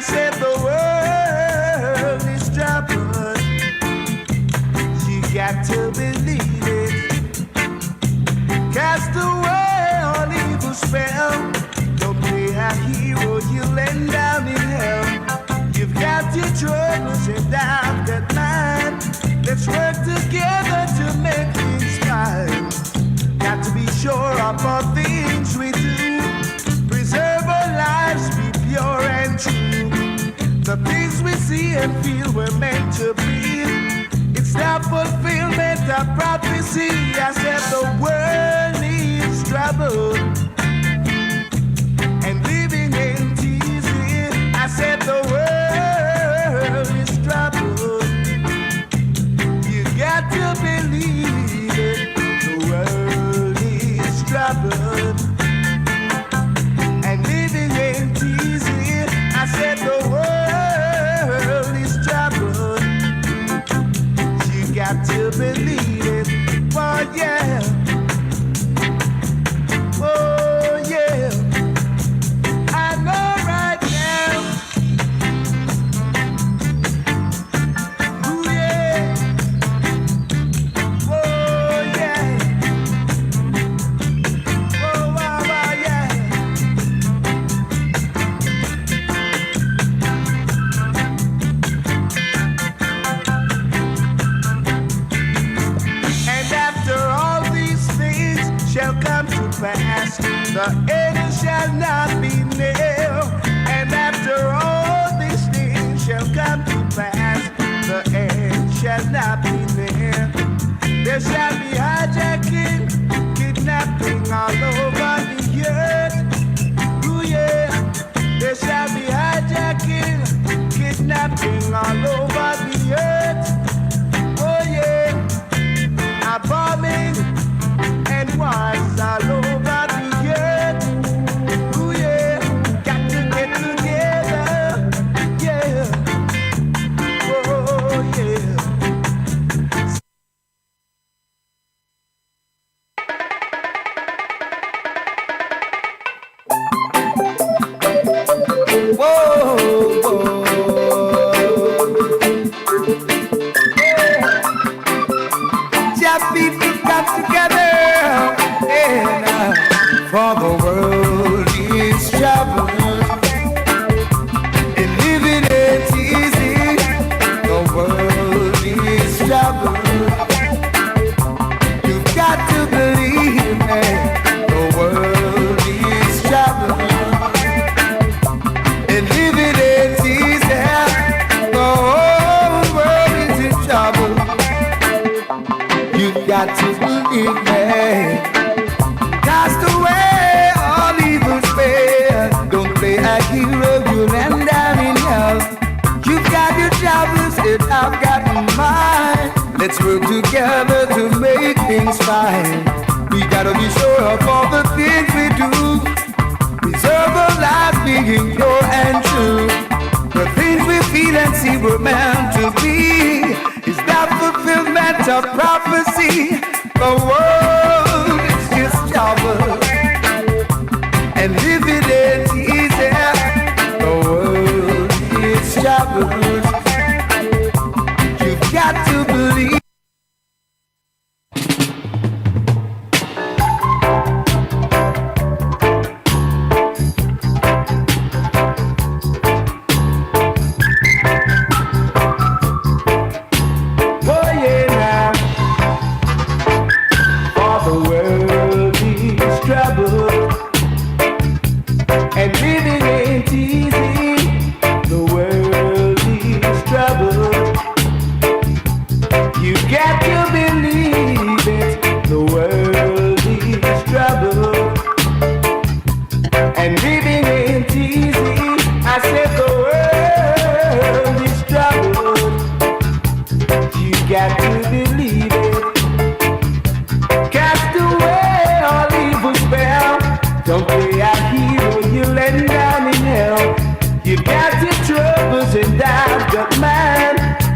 I said the world is troubled. You got to believe it. Cast away all evil spell. Don't play a hero, you'll end down in hell. You've got your troubles and I've got mine. Let's work together to make things fine. Got to be sure of all things we do. Preserve our lives, be pure and true. The things we see and feel we're meant to be. It's the fulfillment of prophecy. I said the world needs trouble and living ain't easy. I said the world is trouble. You got to believe it. The world is trouble and living ain't easy. I said the world is trouble. You got to believe it. Oh yeah. Oh yeah. I know right now. Ooh yeah. Oh yeah. Oh wow, wow, yeah. And after all these things shall come to pass, the end shall not be nailed. And after all these things shall come to pass, the end shall not be nailed. There shall be hijacking, kidnapping all over the earth. Ooh yeah. There shall be hijacking, kidnapping all over the earth. Oh yeah. A bombing and wars all over the earth. Ooh yeah. Got to get together. Yeah. Oh yeah. Whoa, whoa. Yeah, people come together and for the world is troubled and living ain't easy. The world is troubled. You've got to believe me. The world is troubled. And living ain't easy. The whole world is in trouble. You got to believe me. Cast away all evil spell. Don't play a hero, you'll end down in hell. You've got your troubles and I've got mine. Let's work together to make things fine. We gotta be sure of all the things we do. Preserve our lives being pure and true. The things we feel and see we're meant to be. Is that fulfillment of prophecy? The world is just trouble and living ain't easy. The world is trouble. You've got to believe.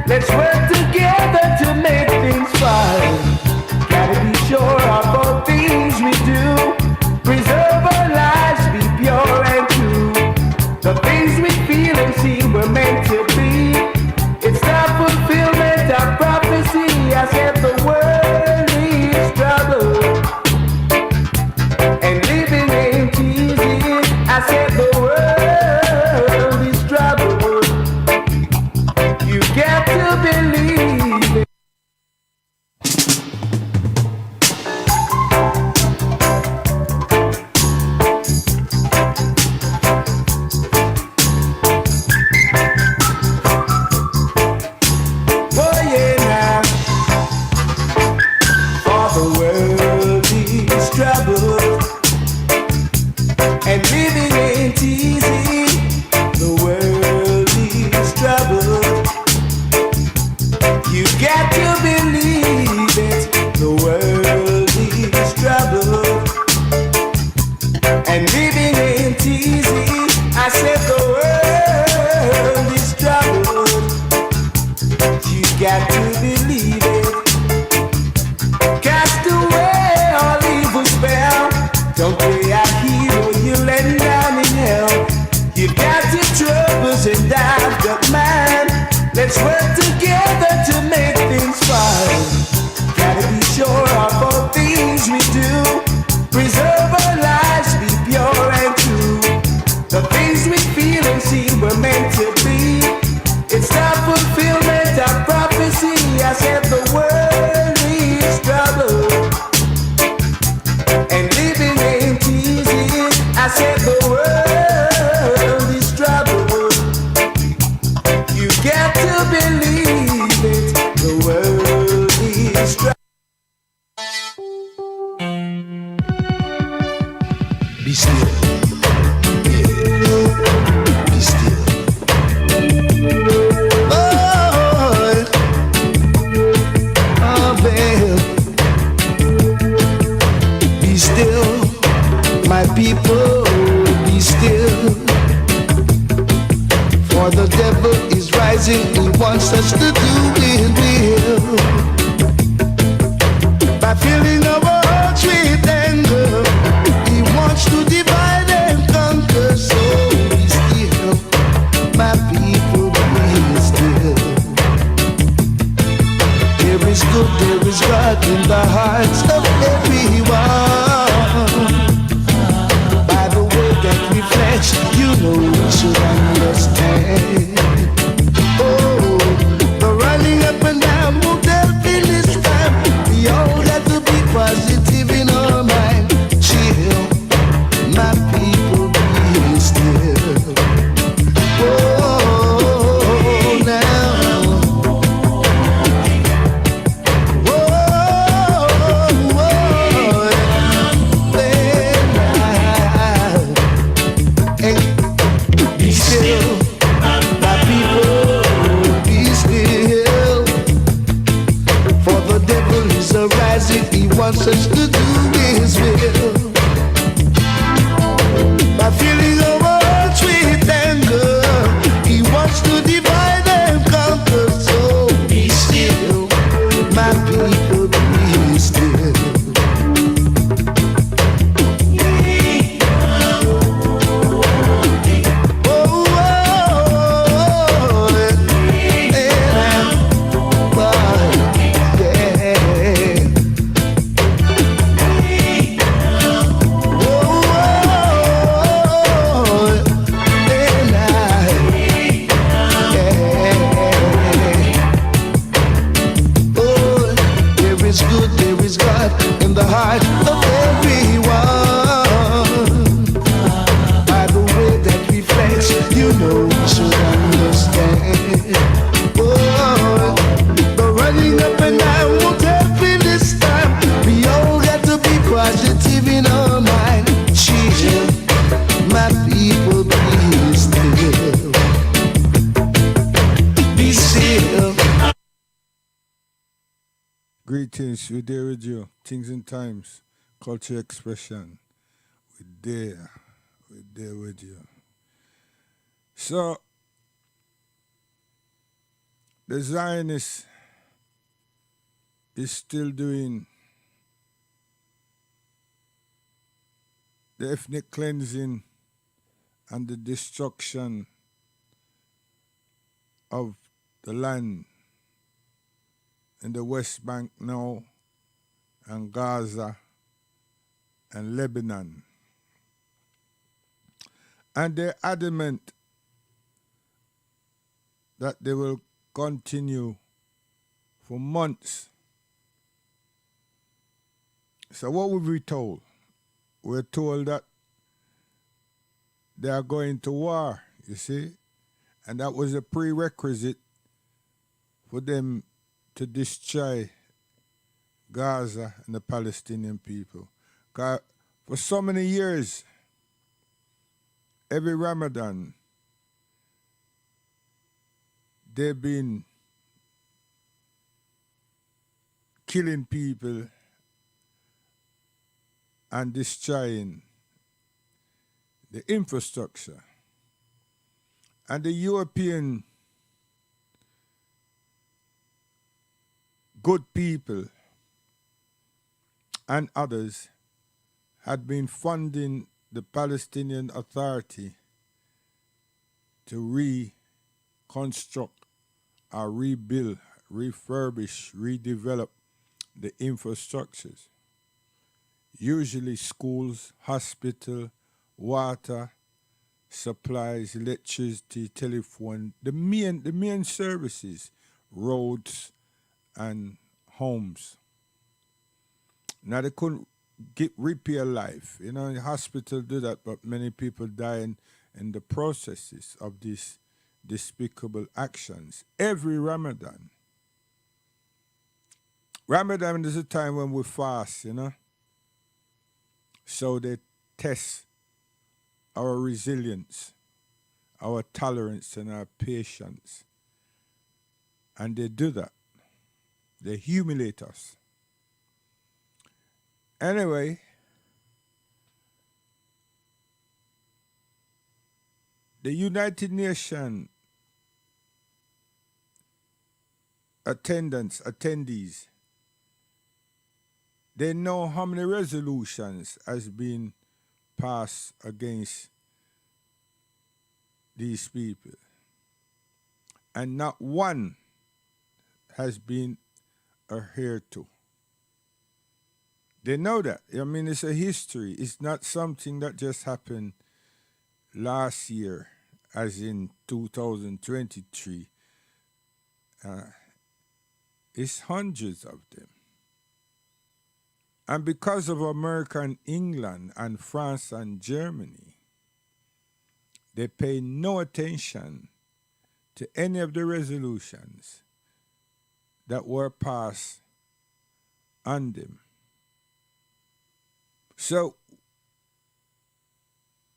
Let's work together to make things fine. Gotta be sure of all things we do. Preserve our lives, be pure and true. The things we feel and see I've got mine. Let's work together to make things fine. Gotta be sure of all things we do. Preserve our lives, be pure and true. The things we feel and see were meant to be. It's the fulfillment of prophecy. I said the world needs trouble, and living ain't easy. I said the world is trouble. You got to believe it. The world is trouble. Be still. Be still. Be still, my people, be still. For the devil is rising, he wants us to do his will. By filling our hearts with anger, he wants to divide and conquer. So be still, my people, be still. There is good, there is God in the hearts of everyone. By the way that reflects, you know we should understand. Oh, the running up and down won't help in this time. We all got to be positive in our mind. Chill, my people, be still. Oh, now. He wants us to do his will. By filling our hearts with anger, he wants to divide and conquer. So be still, my people, be still. Greetings, we're there with you. Things and times, culture expression. We're there with you. So, the Zionist is still doing the ethnic cleansing and the destruction of the land in the West Bank now, and Gaza and Lebanon. And they're adamant that they will continue for months. So what were we told? We're told that they are going to war, you see? And that was a prerequisite for them to destroy Gaza and the Palestinian people. 'Cause for so many years, every Ramadan, they've been killing people and destroying the infrastructure. And the European good people and others had been funding the Palestinian Authority to construct or rebuild, refurbish, redevelop the infrastructures. Usually schools, hospital, water, supplies, electricity, telephone, the main services, roads and homes. Now they couldn't get repair life. You know, the hospital do that, but many people die in the processes of these despicable actions. Every Ramadan. Ramadan is a time when we fast, you know. So they test our resilience, our tolerance, and our patience. And they do that. They humiliate us. Anyway, the United Nations attendees, they know how many resolutions has been passed against these people. And not one has been adhered to. They know that. I mean, it's a history. It's not something that just happened last year, as in 2023. It's hundreds of them. And because of America and England and France and Germany, they pay no attention to any of the resolutions that were passed on them. So,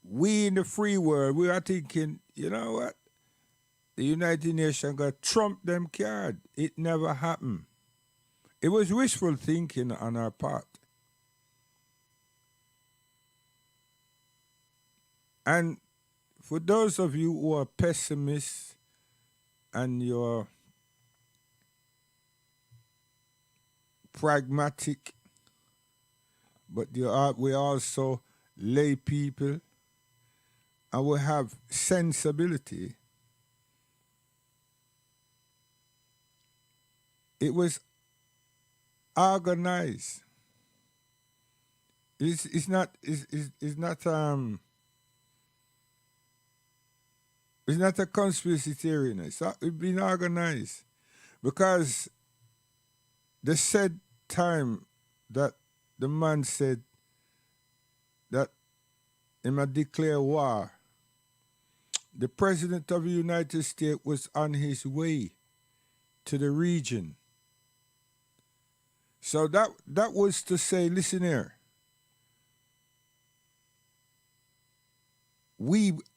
we in the free world, we are thinking, you know what? The United Nations got trump them card. It never happened. It was wishful thinking on our part. And for those of you who are pessimists and you're pragmatic, but we also lay people and we have sensibility. It was organized. It's not a conspiracy theory. It's been organized because the said time that the man said that he might declare war, the President of the United States was on his way to the region. So that was to say, listen here,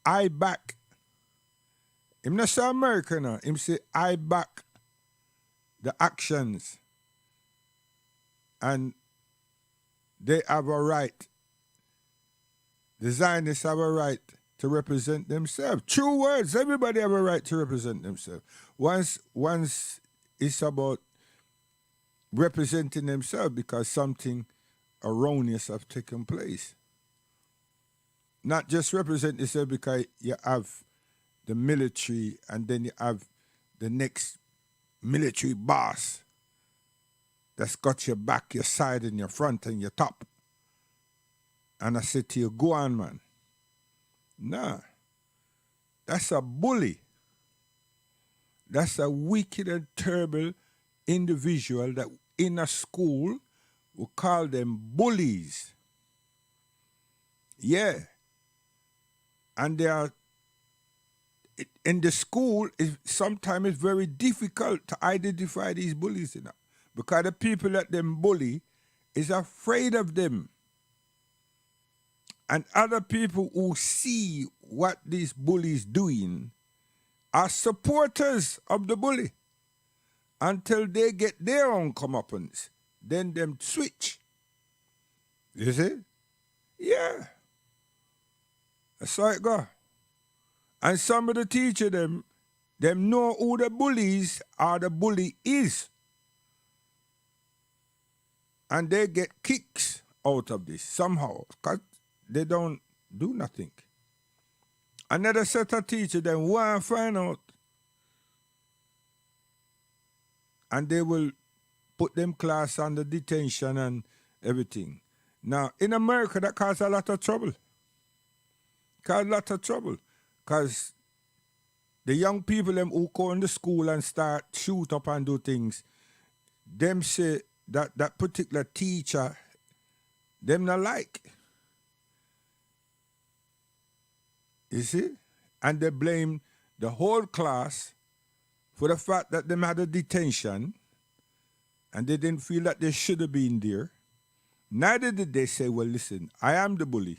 I back. Him not say America now. Him say I back the actions, and they have a right. The Zionists have a right to represent themselves. True words. Everybody have a right to represent themselves. Once it's about representing themselves because something erroneous have taken place. Not just represent yourself because you have the military and then you have the next military boss that's got your back, your side, and your front, and your top. And I said to you, go on, man. Nah. That's a bully. That's a wicked and terrible individual that in a school we call them bullies. Yeah. And they are in the school, sometimes it's very difficult to identify these bullies, you know, because the people that them bully is afraid of them. And other people who see what these bullies doing are supporters of the bully until they get their own comeuppance. Then them switch. You see? Yeah. That's how it go. And some of the teacher them know who the bullies or the bully is. And they get kicks out of this somehow, because they don't do nothing. Another set of teacher then want to find out and they will put them class under detention and everything. Now, in America, that caused a lot of trouble. Caused a lot of trouble. Because the young people them who go in the school and start shoot up and do things, them say that that particular teacher, them not like. You see? And they blame the whole class for the fact that them had a detention and they didn't feel that they should have been there. Neither did they say, well, listen, I am the bully.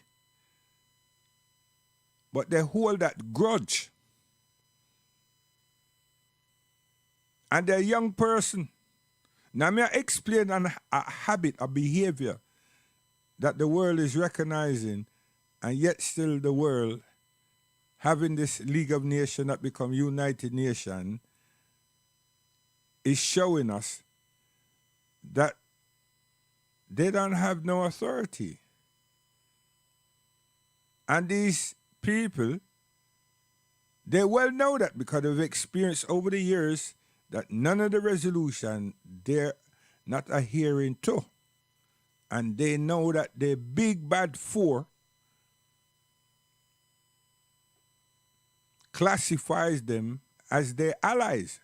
But they hold that grudge. And they're a young person. Now, may I explain a habit, a behavior that the world is recognizing, and yet still the world, having this League of Nations that become United Nations, is showing us that they don't have no authority. And these people, they well know that because they've experienced over the years that none of the resolution they're not adhering to. And they know that the big bad four classifies them as their allies.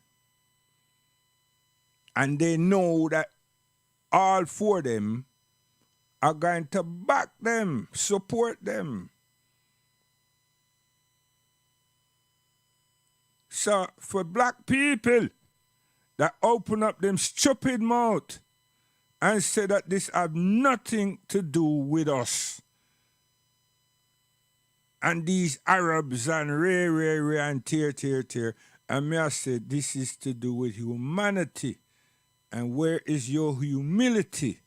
And they know that all four of them are going to back them, support them. So for black people that open up them stupid mouth and say that this have nothing to do with us, and these Arabs and ray and tear, and me I say this is to do with humanity. And where is your humility?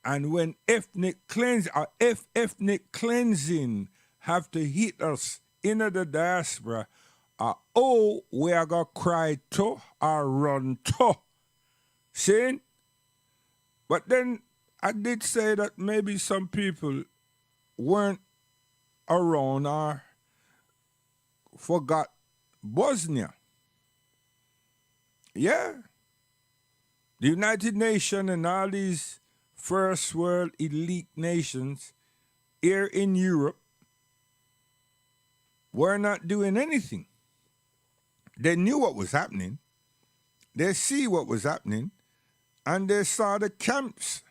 And when ethnic ethnic cleansing have to hit us in the diaspora, we are gonna cry to or run to. See? But then I did say that maybe some people weren't around or forgot Bosnia. Yeah. The United Nations and all these first world elite nations here in Europe were not doing anything. They knew what was happening. They see what was happening. And they saw the camps.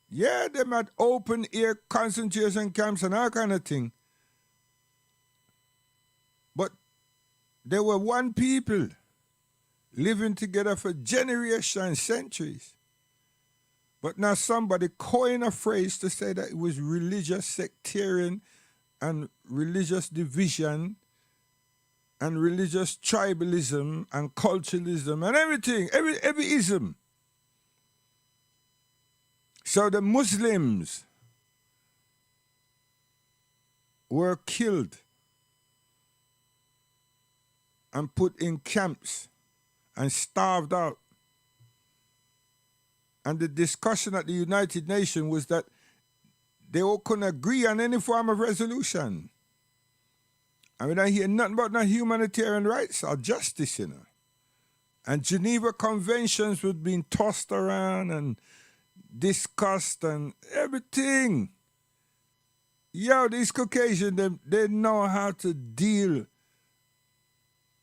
Yeah, they had open air concentration camps and all kind of thing. But they were one people living together for generations, centuries. But now somebody coined a phrase to say that it was religious sectarian and religious division and religious tribalism and culturalism and everything, every ism. So the Muslims were killed and put in camps and starved out. And the discussion at the United Nations was that they all couldn't agree on any form of resolution. And we don't hear nothing about no humanitarian rights or justice, you know. And Geneva Conventions were being tossed around and discussed and everything. Yo, these Caucasians, they know how to deal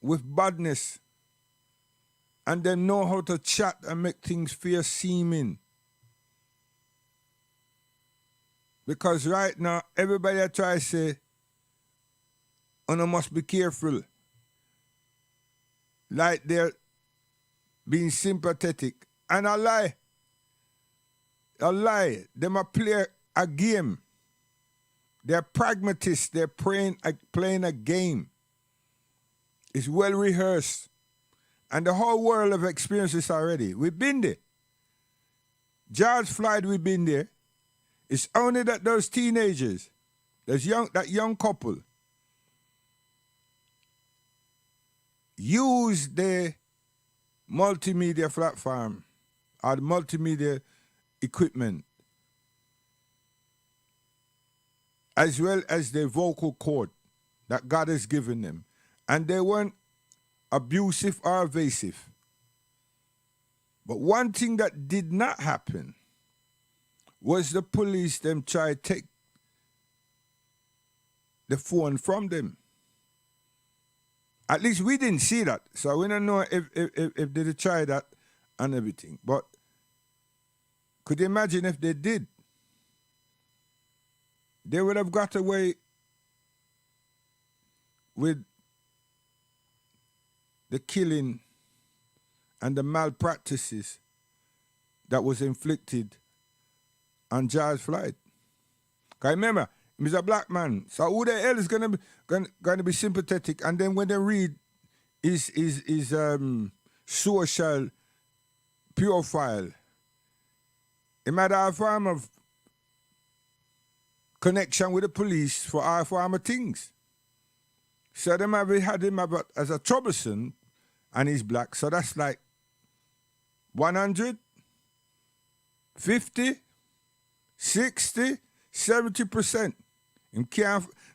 with badness. And they know how to chat and make things fair seeming. Because right now, everybody that try to say, "Una must be careful," like they're being sympathetic. And I lie. Them a play a game. They're pragmatists. They're playing a game. It's well rehearsed. And the whole world have experienced this already. We've been there. George Floyd, we've been there. It's only that those teenagers, that young couple, use the multimedia platform or the multimedia equipment as well as the vocal cord that God has given them. And they weren't abusive or evasive. But one thing that did not happen was the police them try to take the phone from them. At least we didn't see that. So we don't know if they try that and everything. But could you imagine if they did? They would have got away with the killing and the malpractices that was inflicted on George Floyd. Because remember, he's a black man. So who the hell is gonna be sympathetic? And then when they read his social profile, it might have a form of connection with the police for all form of things. So they might have had him as a troublesome, and he's black. So that's like 100, 50, 60, 70%.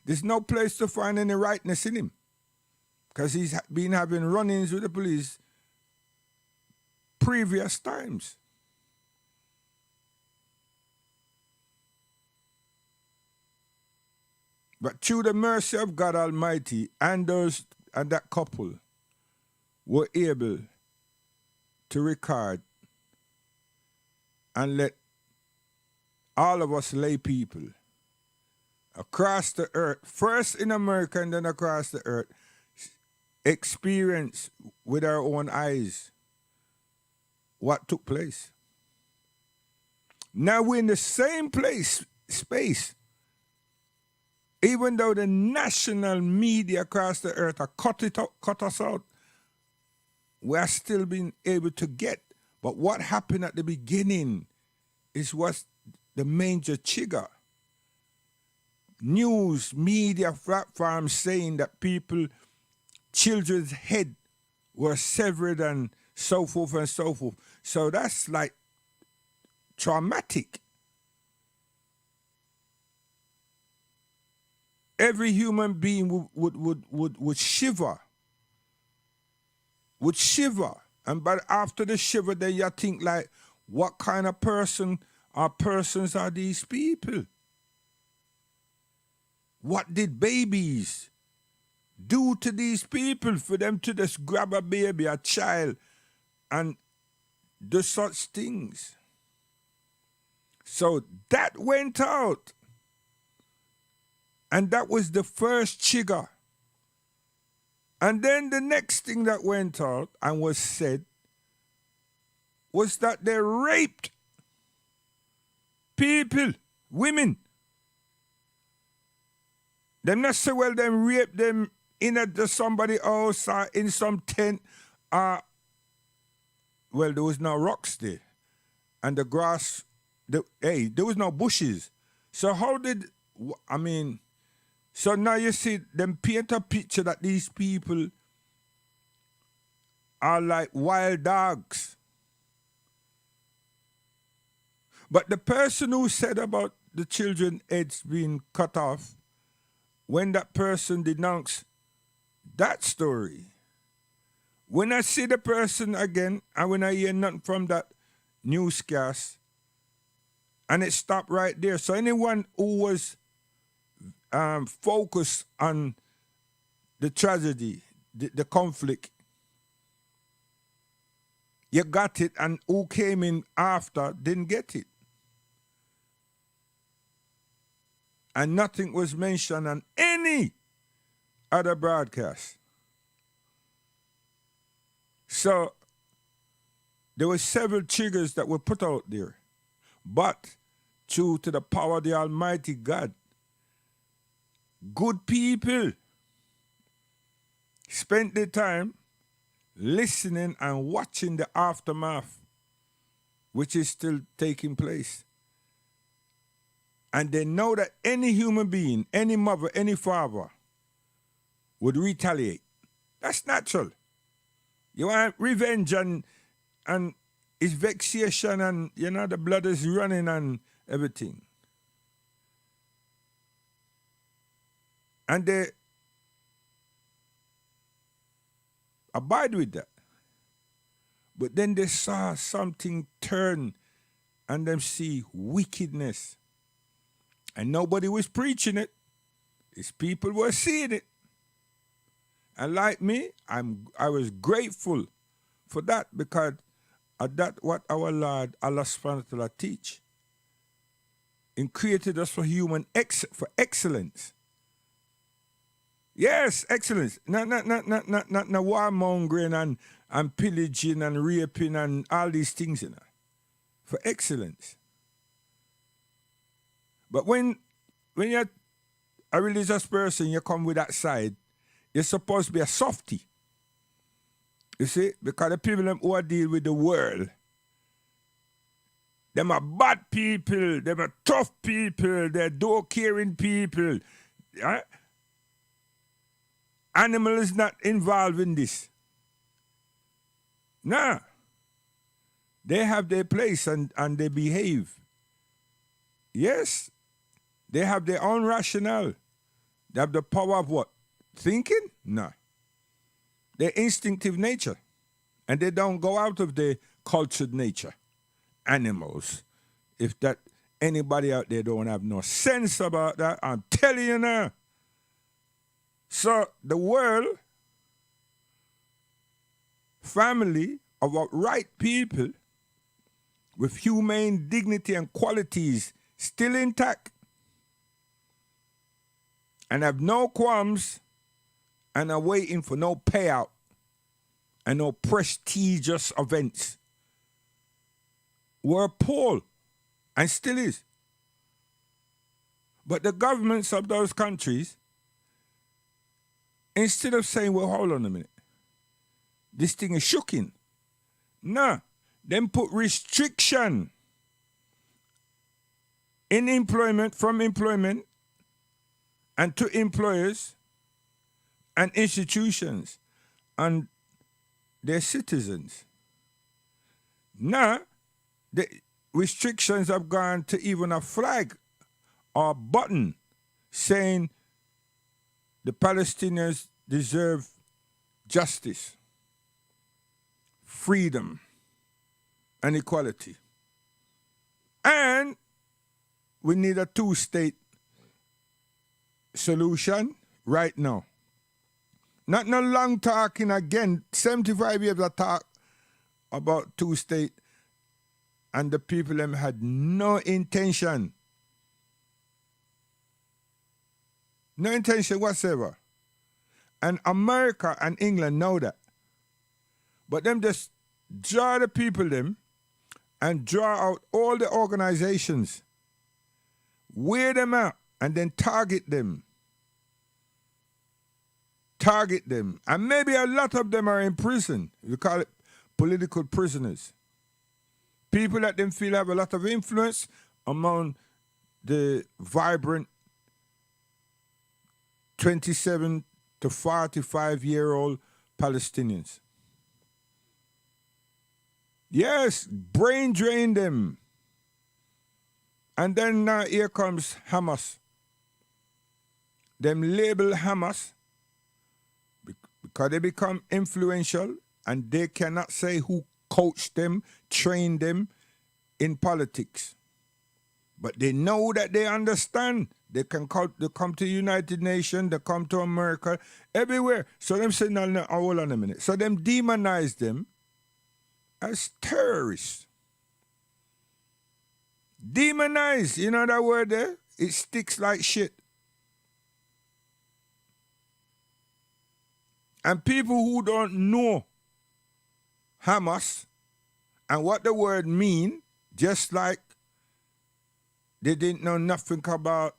There's no place to find any rightness in him. Because he's been having run-ins with the police previous times. But through the mercy of God Almighty and that couple were able to record and let all of us lay people across the earth, first in America and then across the earth, experience with our own eyes what took place. Now we're in the same space. Even though the national media across the earth are cut us out, we are still being able to get. But what happened at the beginning is what's the major trigger. News, media platforms saying that children's head were severed and so forth and so forth. So that's like traumatic. Every human being would shiver. Would shiver. And but after the shiver, then you think like, what kind of person or persons are these people? What did babies do to these people for them to just grab a baby, a child, and do such things? So that went out. And that was the first trigger. And then the next thing that went out and was said was that they raped people, women. Them not say, well, them rape them in somebody else or in some tent. Well, there was no rocks there. And the grass, there was no bushes. So so now you see them paint a picture that these people are like wild dogs. But the person who said about the children's heads being cut off, when that person denounced that story, when I see the person again and when I hear nothing from that newscast, and it stopped right there. So anyone who was focused on the tragedy, the conflict, you got it, and who came in after didn't get it. And nothing was mentioned on any other broadcast. So there were several triggers that were put out there. But due to the power of the Almighty God, good people spent their time listening and watching the aftermath, which is still taking place. And they know that any human being, any mother, any father would retaliate. That's natural. You want revenge and it's vexation and, the blood is running and everything. And abide with that. But then they saw something turn and them see wickedness. And nobody was preaching it. It's people were seeing it. And like me, I was grateful for that because that what our Lord Allah subhanahu wa ta'ala teach. And created us for for excellence. Yes, excellence. Not warmongering and pillaging and raping and all these things, you know. For excellence. But when you're a religious person, you come with that side, you're supposed to be a softy. You see? Because the people who deal with the world, them are bad people, them are tough people, they're door-caring people. Right? Animal is not involved in this. Nah. They have their place and they behave. Yes. They have their own rationale. They have the power of what? Thinking? No. Their instinctive nature. And they don't go out of their cultured nature. Animals. If that anybody out there don't have no sense about that, I'm telling you now. So the world, family of right people with humane dignity and qualities still intact and have no qualms and are waiting for no payout and no prestigious events were appalled and still is. But the governments of those countries, instead of saying, well, hold on a minute, this thing is shocking. No, them put restriction in employment, from employment, and to employers and institutions and their citizens. Now, the restrictions have gone to even a flag or button saying the Palestinians deserve justice, freedom, and equality. And we need a two-state solution right now. Not no long talking again. 75 years of talk about two-state, and the people them had no intention. No intention whatsoever. And America and England know that. But them just draw the people them and draw out all the organizations, wear them out, and then target them. Target them. And maybe a lot of them are in prison. We call it political prisoners. People that them feel have a lot of influence among the vibrant 27 to 45-year-old Palestinians. Yes, brain drain them. And then now here comes Hamas. Them label Hamas because they become influential and they cannot say who coached them, trained them in politics. But they know that they understand. They can come to the United Nations, they come to America, everywhere. So them say, no, hold on a minute. So them demonize them as terrorists. Demonize, you know that word there? It sticks like shit. And people who don't know Hamas and what the word mean, just like they didn't know nothing about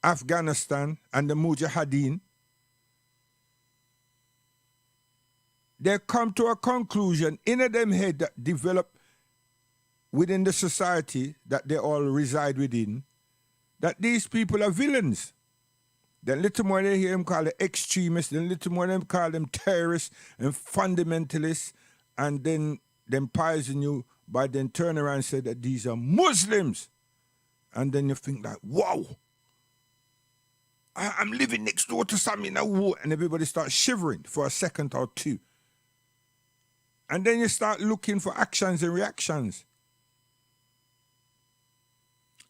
Afghanistan and the Mujahideen, they come to a conclusion in them head that develop within the society that they all reside within, that these people are villains. Then little more they hear them call them extremists, then little more them call them terrorists and fundamentalists, and then them poison you by then turn around and say that these are Muslims. And then you think like, wow, I'm living next door to something now, and everybody starts shivering for a second or two. And then you start looking for actions and reactions.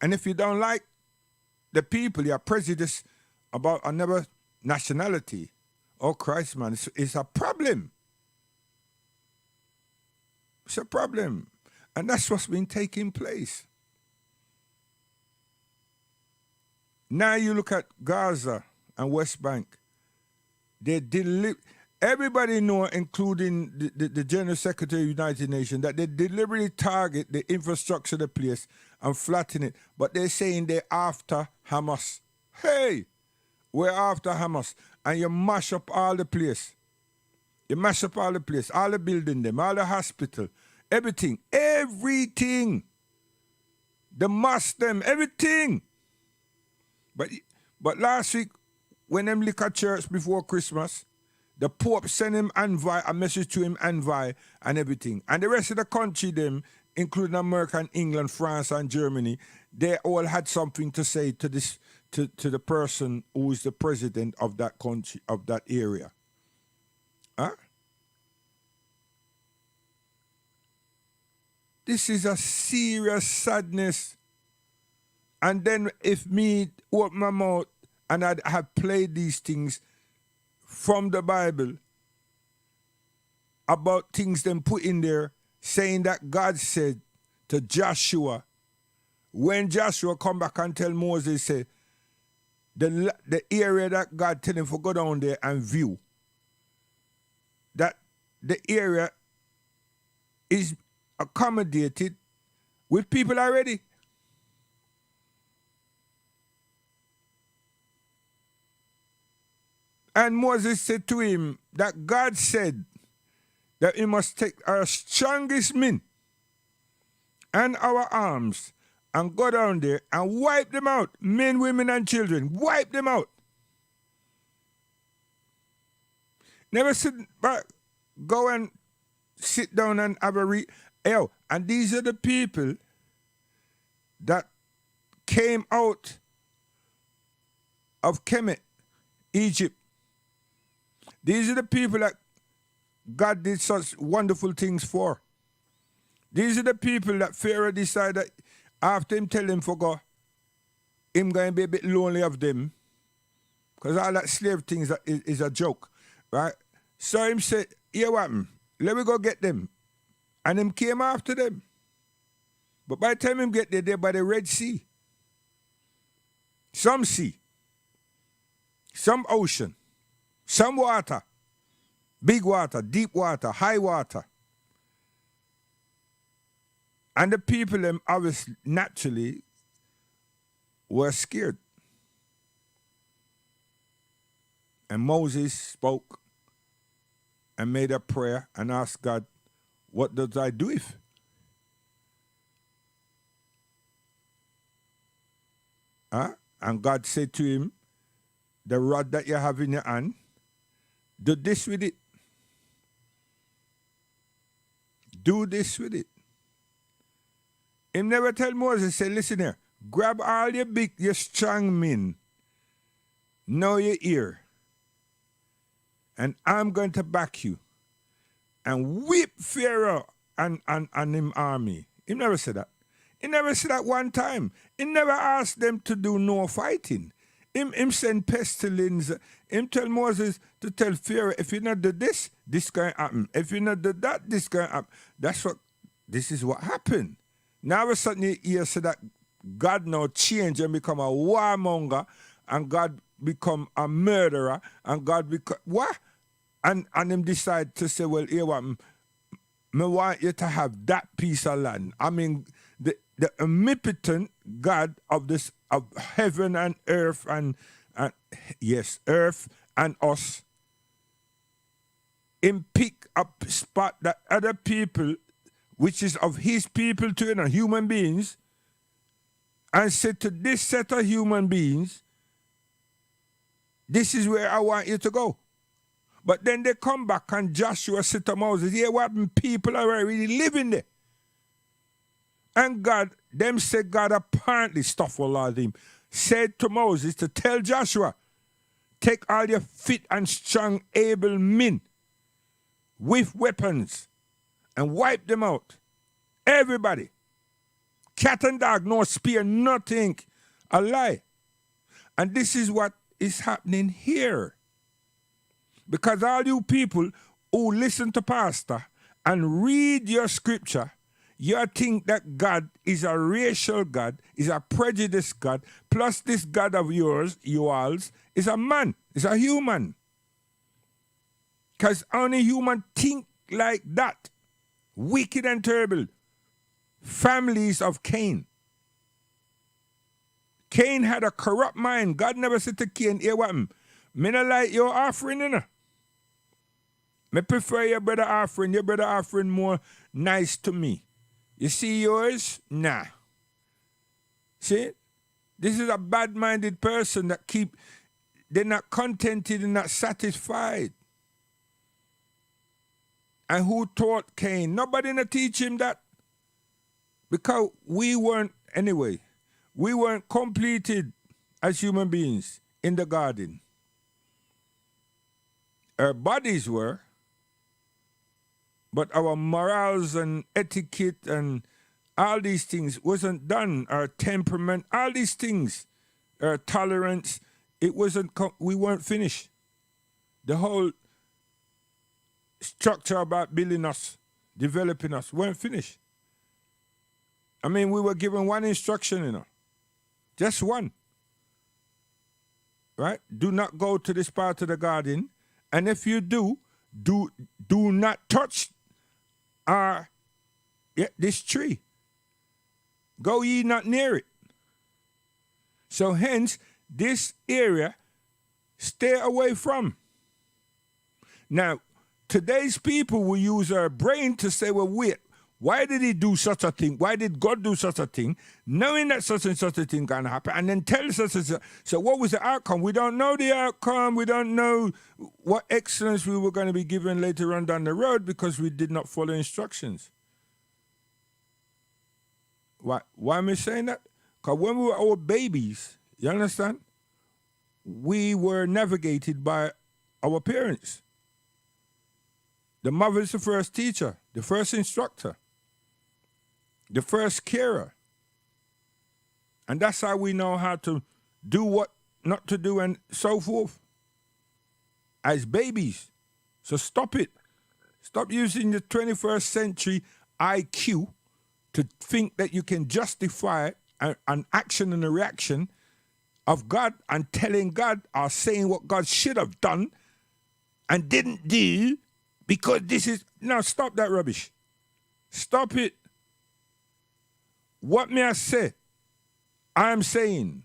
And if you don't like the people, you're prejudiced about another nationality. Oh, Christ, man, it's a problem. It's a problem. And that's what's been taking place. Now you look at Gaza and West Bank. Everybody know, including the General Secretary of the United Nations, that they deliberately target the infrastructure of the place and flatten it. But they're saying they're after Hamas. Hey, we're after Hamas. And you mash up all the place. You mash up all the place, all the building them, all the hospital, everything. Everything. The mosque them, everything. But last week, when them liquor church before Christmas, the Pope sent him a message to him and everything. And the rest of the country, them, including America and England, France and Germany, they all had something to say to this to the person who is the president of that country, of that area. Huh? This is a serious sadness. And then if me open my mouth and I'd have played these things from the Bible about things them put in there, saying that God said to Joshua, when Joshua come back and tell Moses, say, the area that God tell him for go down there and view, that the area is accommodated with people already. And Moses said to him that God said that he must take our strongest men and our arms and go down there and wipe them out, men, women, and children, wipe them out. Never sit back, go and sit down and have a and these are the people that came out of Kemet, Egypt. These are the people that God did such wonderful things for. These are the people that Pharaoh decided after him tell him for go, him going to be a bit lonely of them, because all that slave things is a joke, right? So him said, here what happened? Let me go get them. And him came after them. But by the time him get there, they're by the Red Sea. Some sea, some ocean, some water, big water, deep water, high water. And the people, them obviously, naturally, were scared. And Moses spoke and made a prayer and asked God, what does I do if? And God said to him, the rod that you have in your hand, do this with it. Do this with it. Him never tell Moses, say, listen here, grab all your strong men, know your ear, and I'm going to back you and whip Pharaoh and him army. He never said that. He never said that one time. He never asked them to do no fighting. Him send pestilence. Him tell Moses to tell Pharaoh, if you not do this, this can happen. If you not do that, this can happen. This is what happened. Now all of a sudden you hear say that God now change and become a warmonger, and God become a murderer, and God become what? And him decide to say, well, here what, me want you to have that piece of land. I mean, the omnipotent God of heaven and earth and yes, earth and us, him pick up spot that other people, which is of his people too, and human beings, and said to this set of human beings, this is where I want you to go. But then they come back and Joshua said to Moses, yeah, what happened? People are already living there. And them said God apparently, him, said to Moses to tell Joshua, take all your fit and strong, able men with weapons and wipe them out. Everybody. Cat and dog, no spear, nothing. A lie. And this is what is happening here. Because all you people who listen to pastor and read your scripture, you think that God is a racial God, is a prejudiced God, plus this God of yours, yours, is a man, is a human. Because only human think like that. Wicked and terrible. Families of Cain. Cain had a corrupt mind. God never said to Cain, here what? Me not like your offering, you know. Me prefer your brother offering. Your brother offering more nice to me. You see yours? Nah. See? This is a bad-minded person that they're not contented and not satisfied. And who taught Cain? Nobody not teach him that. Because we weren't completed as human beings in the garden. Our bodies were, but our morals and etiquette and all these things wasn't done. Our temperament, all these things, our tolerance, we weren't finished. The whole structure about building us, developing us, weren't finished. I mean, we were given one instruction, you know. Just one. Right? Do not go to this part of the garden. And if you do not touch this tree. Go ye not near it. So hence, this area, stay away from. Now, today's people will use our brain to say, well, wait, why did he do such a thing? Why did God do such a thing? Knowing that such and such a thing can happen, and then tell us such and such. So what was the outcome? We don't know the outcome. We don't know what excellence we were going to be given later on down the road because we did not follow instructions. Why am I saying that? Because when we were old babies, you understand? We were navigated by our parents. The mother is the first teacher, the first instructor, the first carer. And that's how we know how to do what not to do and so forth. As babies. So stop it. Stop using the 21st century IQ to think that you can justify an action and a reaction of God and telling God or saying what God should have done and didn't do because this is... No, stop that rubbish. Stop it. What may I say? I'm saying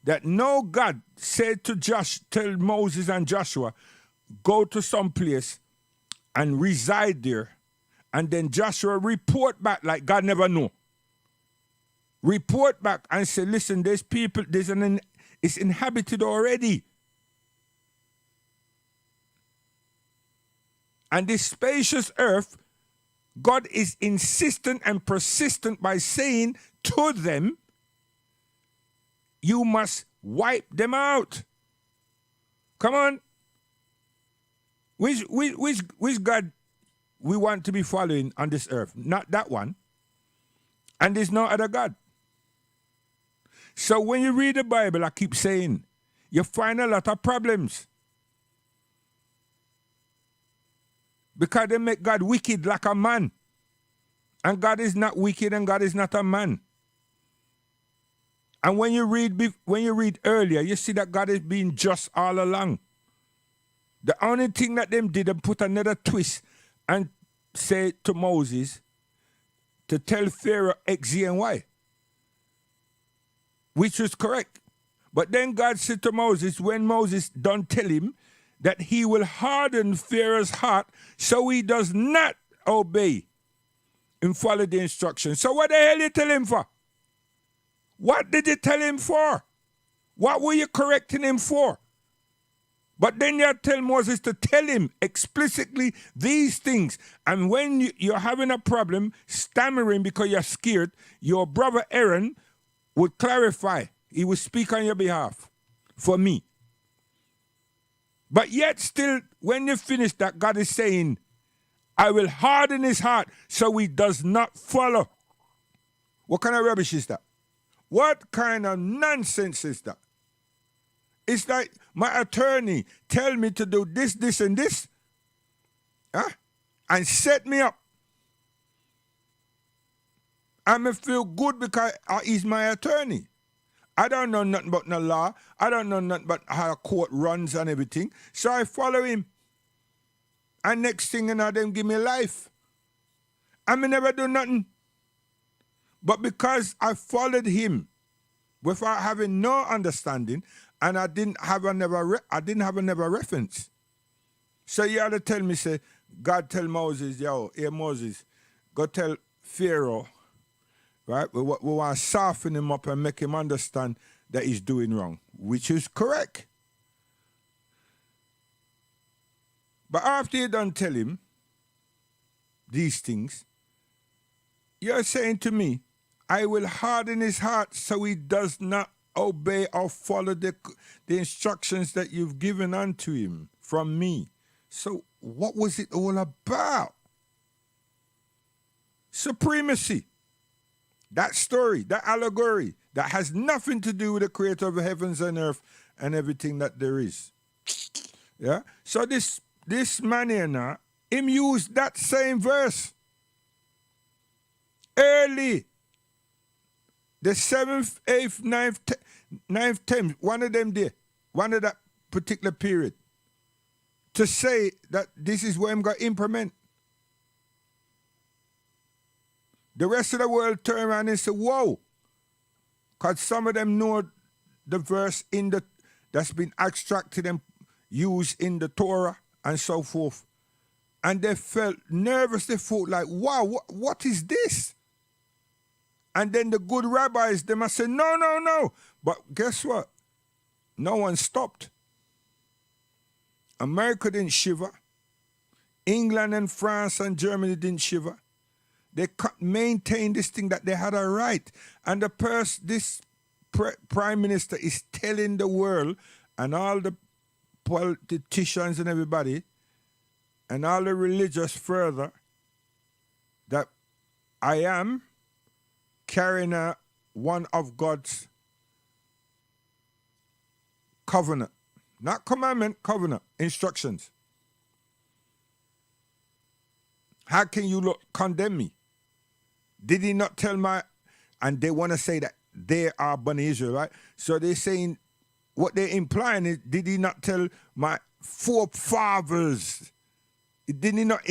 that no God said to tell Moses and Joshua, go to some place and reside there, and then Joshua report back like God never know. Report back and say, listen, there's people, it's inhabited already. And this spacious earth, God is insistent and persistent by saying to them, you must wipe them out. Come on. Which God we want to be following on this earth? Not that one. And there's no other God. So when you read the Bible, I keep saying, you find a lot of problems. Because they make God wicked like a man. And God is not wicked and God is not a man. And when you read earlier, you see that God is being just all along. The only thing that them did, they put another twist and say to Moses to tell Pharaoh X, Z, and Y. Which was correct. But then God said to Moses, when Moses done tell him that he will harden Pharaoh's heart so he does not obey and follow the instructions. So what the hell you tell him for? What did you tell him for? What were you correcting him for? But then you tell Moses to tell him explicitly these things. And when you're having a problem, stammering because you're scared, your brother Aaron would clarify. He would speak on your behalf for me. But yet still, when you finish that, God is saying, I will harden his heart so he does not follow. What kind of rubbish is that? What kind of nonsense is that? It's like my attorney tell me to do this, this, and this, huh? And set me up. I may feel good because he's my attorney. I don't know nothing about the law. I don't know nothing about how a court runs and everything. So I follow him. And next thing you know, them give me life. I may never do nothing. But because I followed him without having no understanding, and I didn't have a never reference. So you had to tell me, say, God tell Moses, yo, hey Moses, go tell Pharaoh, right? We want to soften him up and make him understand that he's doing wrong, which is correct. But after you don't tell him these things, you're saying to me, I will harden his heart so he does not obey or follow the instructions that you've given unto him from me. So what was it all about? Supremacy. That story, that allegory, that has nothing to do with the creator of heavens and earth and everything that there is. Yeah? So this man here now, him used that same verse. Early. The 7th, 8th, 9th, 10th, one of them there, one of that particular period, to say that this is where I'm going to implement. The rest of the world turn around and say, whoa, because some of them know the verse that's been extracted and used in the Torah and so forth. And they felt nervous, they thought like, wow, what is this? And then the good rabbis, they must say, no. But guess what? No one stopped. America didn't shiver. England and France and Germany didn't shiver. They maintained this thing that they had a right. And this prime minister is telling the world and all the politicians and everybody and all the religious further that I am carrying one of God's covenant. Not commandment, covenant, instructions. How can you condemn me? Did he not tell and they want to say that they are Bani Israel, right? So they're saying, what they're implying is, did he not tell my forefathers? Did he not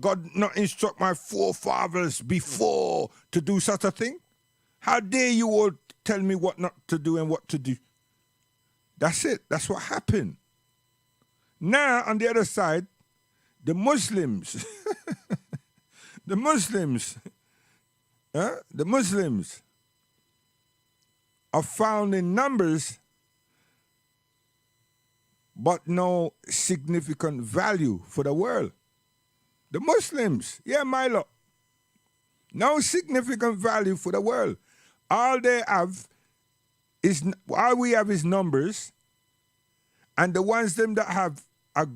God not instruct my forefathers before to do such a thing? How dare you all tell me what not to do and what to do? That's it. That's what happened. Now, on the other side, the Muslims, the Muslims are found in numbers, but no significant value for the world. The Muslims, yeah, Milo, no significant value for the world. All we have is numbers, and the ones them that have a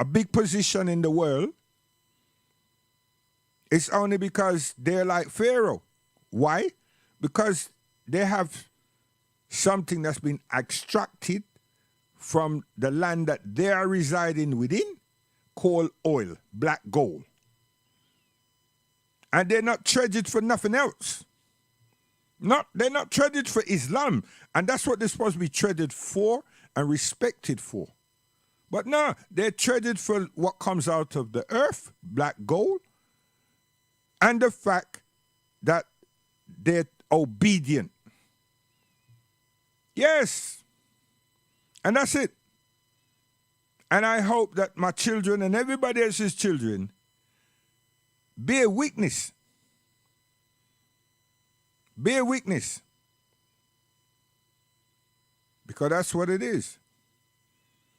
big position in the world, it's only because they're like Pharaoh. Why? Because they have something that's been extracted from the land that they are residing within, called oil, black gold. And they're not treasured for nothing else. They're not treasured for Islam. And that's what they're supposed to be treasured for and respected for. But no, they're treasured for what comes out of the earth, black gold, and the fact that they're obedient. Yes. And that's it. And I hope that my children and everybody else's children bear witness. Bear witness. Because that's what it is.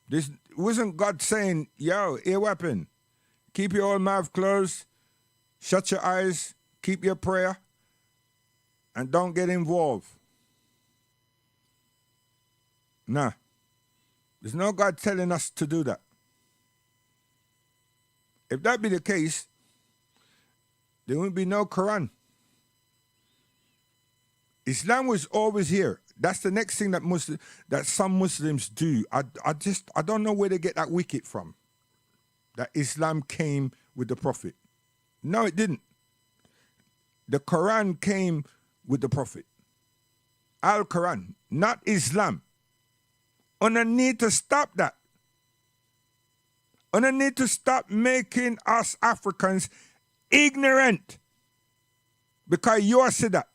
This wasn't God saying, yo, ear weapon, keep your old mouth closed, shut your eyes, keep your prayer, and don't get involved. Nah. There's no God telling us to do that. If that be the case, there wouldn't be no Quran. Islam was always here. That's the next thing that some Muslims do. I don't know where they get that wicket from. That Islam came with the Prophet. No, it didn't. The Quran came with the Prophet. Al-Quran, not Islam. And I need to stop that. And I need to stop making us Africans ignorant. Because you said that.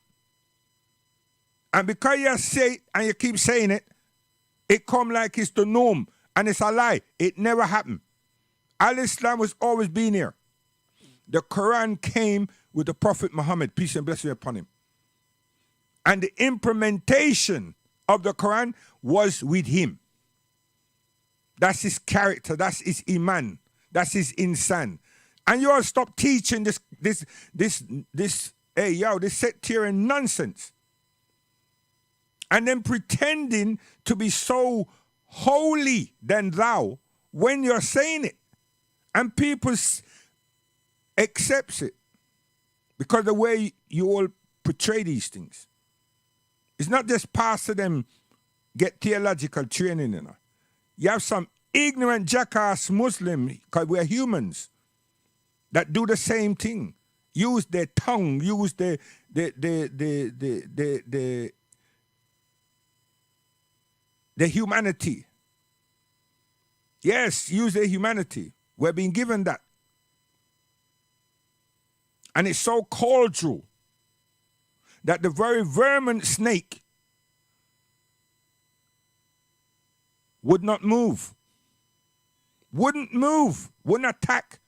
And because you say it and you keep saying it, it come like it's the norm. And it's a lie. It never happened. Al-Islam has always been here. The Quran came with the Prophet Muhammad, peace and blessing upon him. And the implementation of the Quran was with him. That's his character. That's his iman. That's his insan. And you all stop teaching this sectarian nonsense. And then pretending to be so holy than thou when you're saying it. And people accepts it. Because the way you all portray these things. It's not just pastor them get theological training, you know. You have some ignorant jackass Muslim, because we're humans, that do the same thing. Use their tongue, use the humanity. Yes, use their humanity. We're being given that. And it's so cordial that the very vermin snake would not move. Wouldn't move. Wouldn't attack.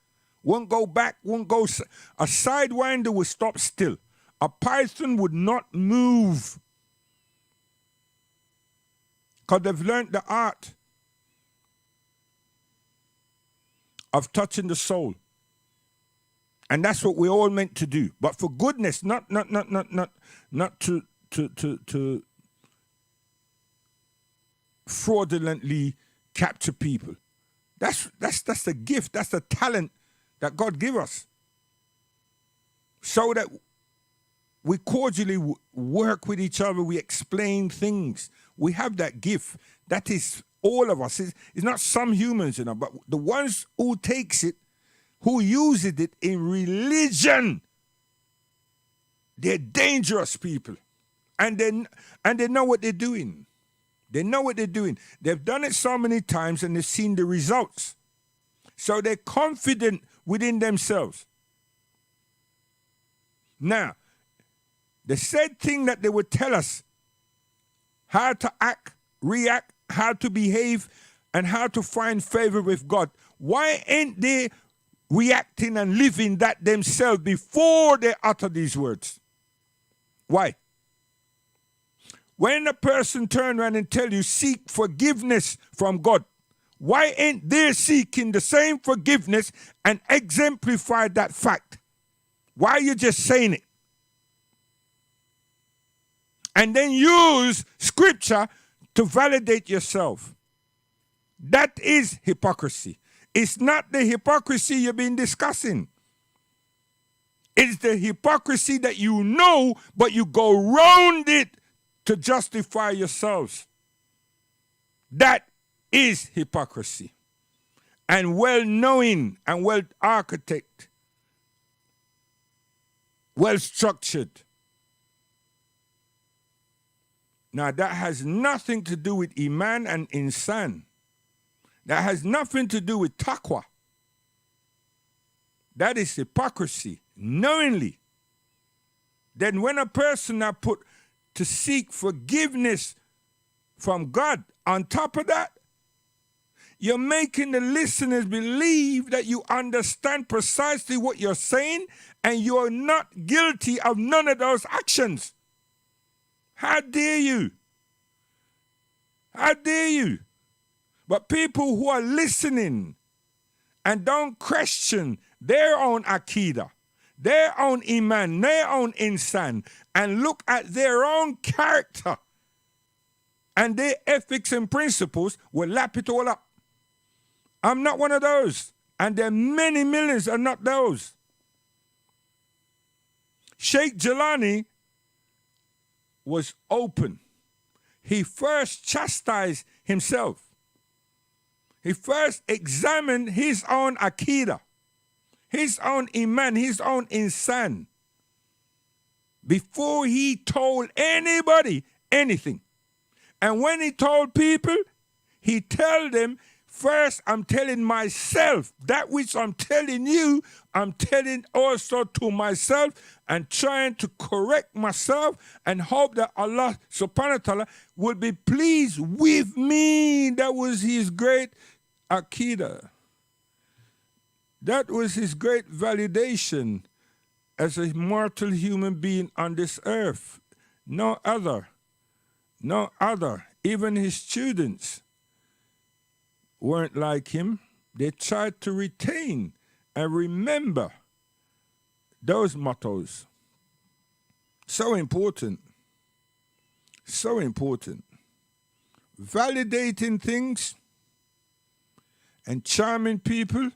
Wouldn't go back. Wouldn't go. A sidewinder would stop still. A python would not move. Because they've learned the art of touching the soul. And that's what we're all meant to do. But for goodness, not to fraudulently capture people. That's the gift. That's the talent that God give us. So that we cordially work with each other. We explain things. We have that gift. That is all of us. It's not some humans, you know, but the ones who takes it, who uses it in religion, they're dangerous people. And they know what they're doing. They know what they're doing. They've done it so many times and they've seen the results. So they're confident within themselves. Now, the said thing that they would tell us how to act, react, how to behave, and how to find favor with God. Why ain't they reacting and living that themselves before they utter these words? Why? When a person turn around and tell you seek forgiveness from God, why ain't they seeking the same forgiveness and exemplify that fact? Why are you just saying it? And then use scripture to validate yourself. That is hypocrisy. It's not the hypocrisy you've been discussing. It's the hypocrisy that you know, but you go round it to justify yourselves. That is hypocrisy. And well-knowing and well-architect, well-structured. Now, that has nothing to do with iman and insan. That has nothing to do with taqwa. That is hypocrisy, knowingly. Then when a person are put to seek forgiveness from God, on top of that, you're making the listeners believe that you understand precisely what you're saying and you're not guilty of none of those actions. How dare you? How dare you? But people who are listening and don't question their own Aqidah, their own Iman, their own Insan, and look at their own character and their ethics and principles, will lap it all up. I'm not one of those. And there are many millions are not those. Sheikh Jelani was open. He first chastised himself. He first examined his own Aqidah, his own Iman, his own Insan, before he told anybody anything. And when he told people, he told them, first I'm telling myself, that which I'm telling you, I'm telling also to myself and trying to correct myself and hope that Allah subhanahu wa ta'ala will be pleased with me. That was his great Aqidah. That was his great validation as a mortal human being on this earth. No other. No other. Even his students weren't like him. They tried to retain and remember those mottos. So important. So important. Validating things and charming people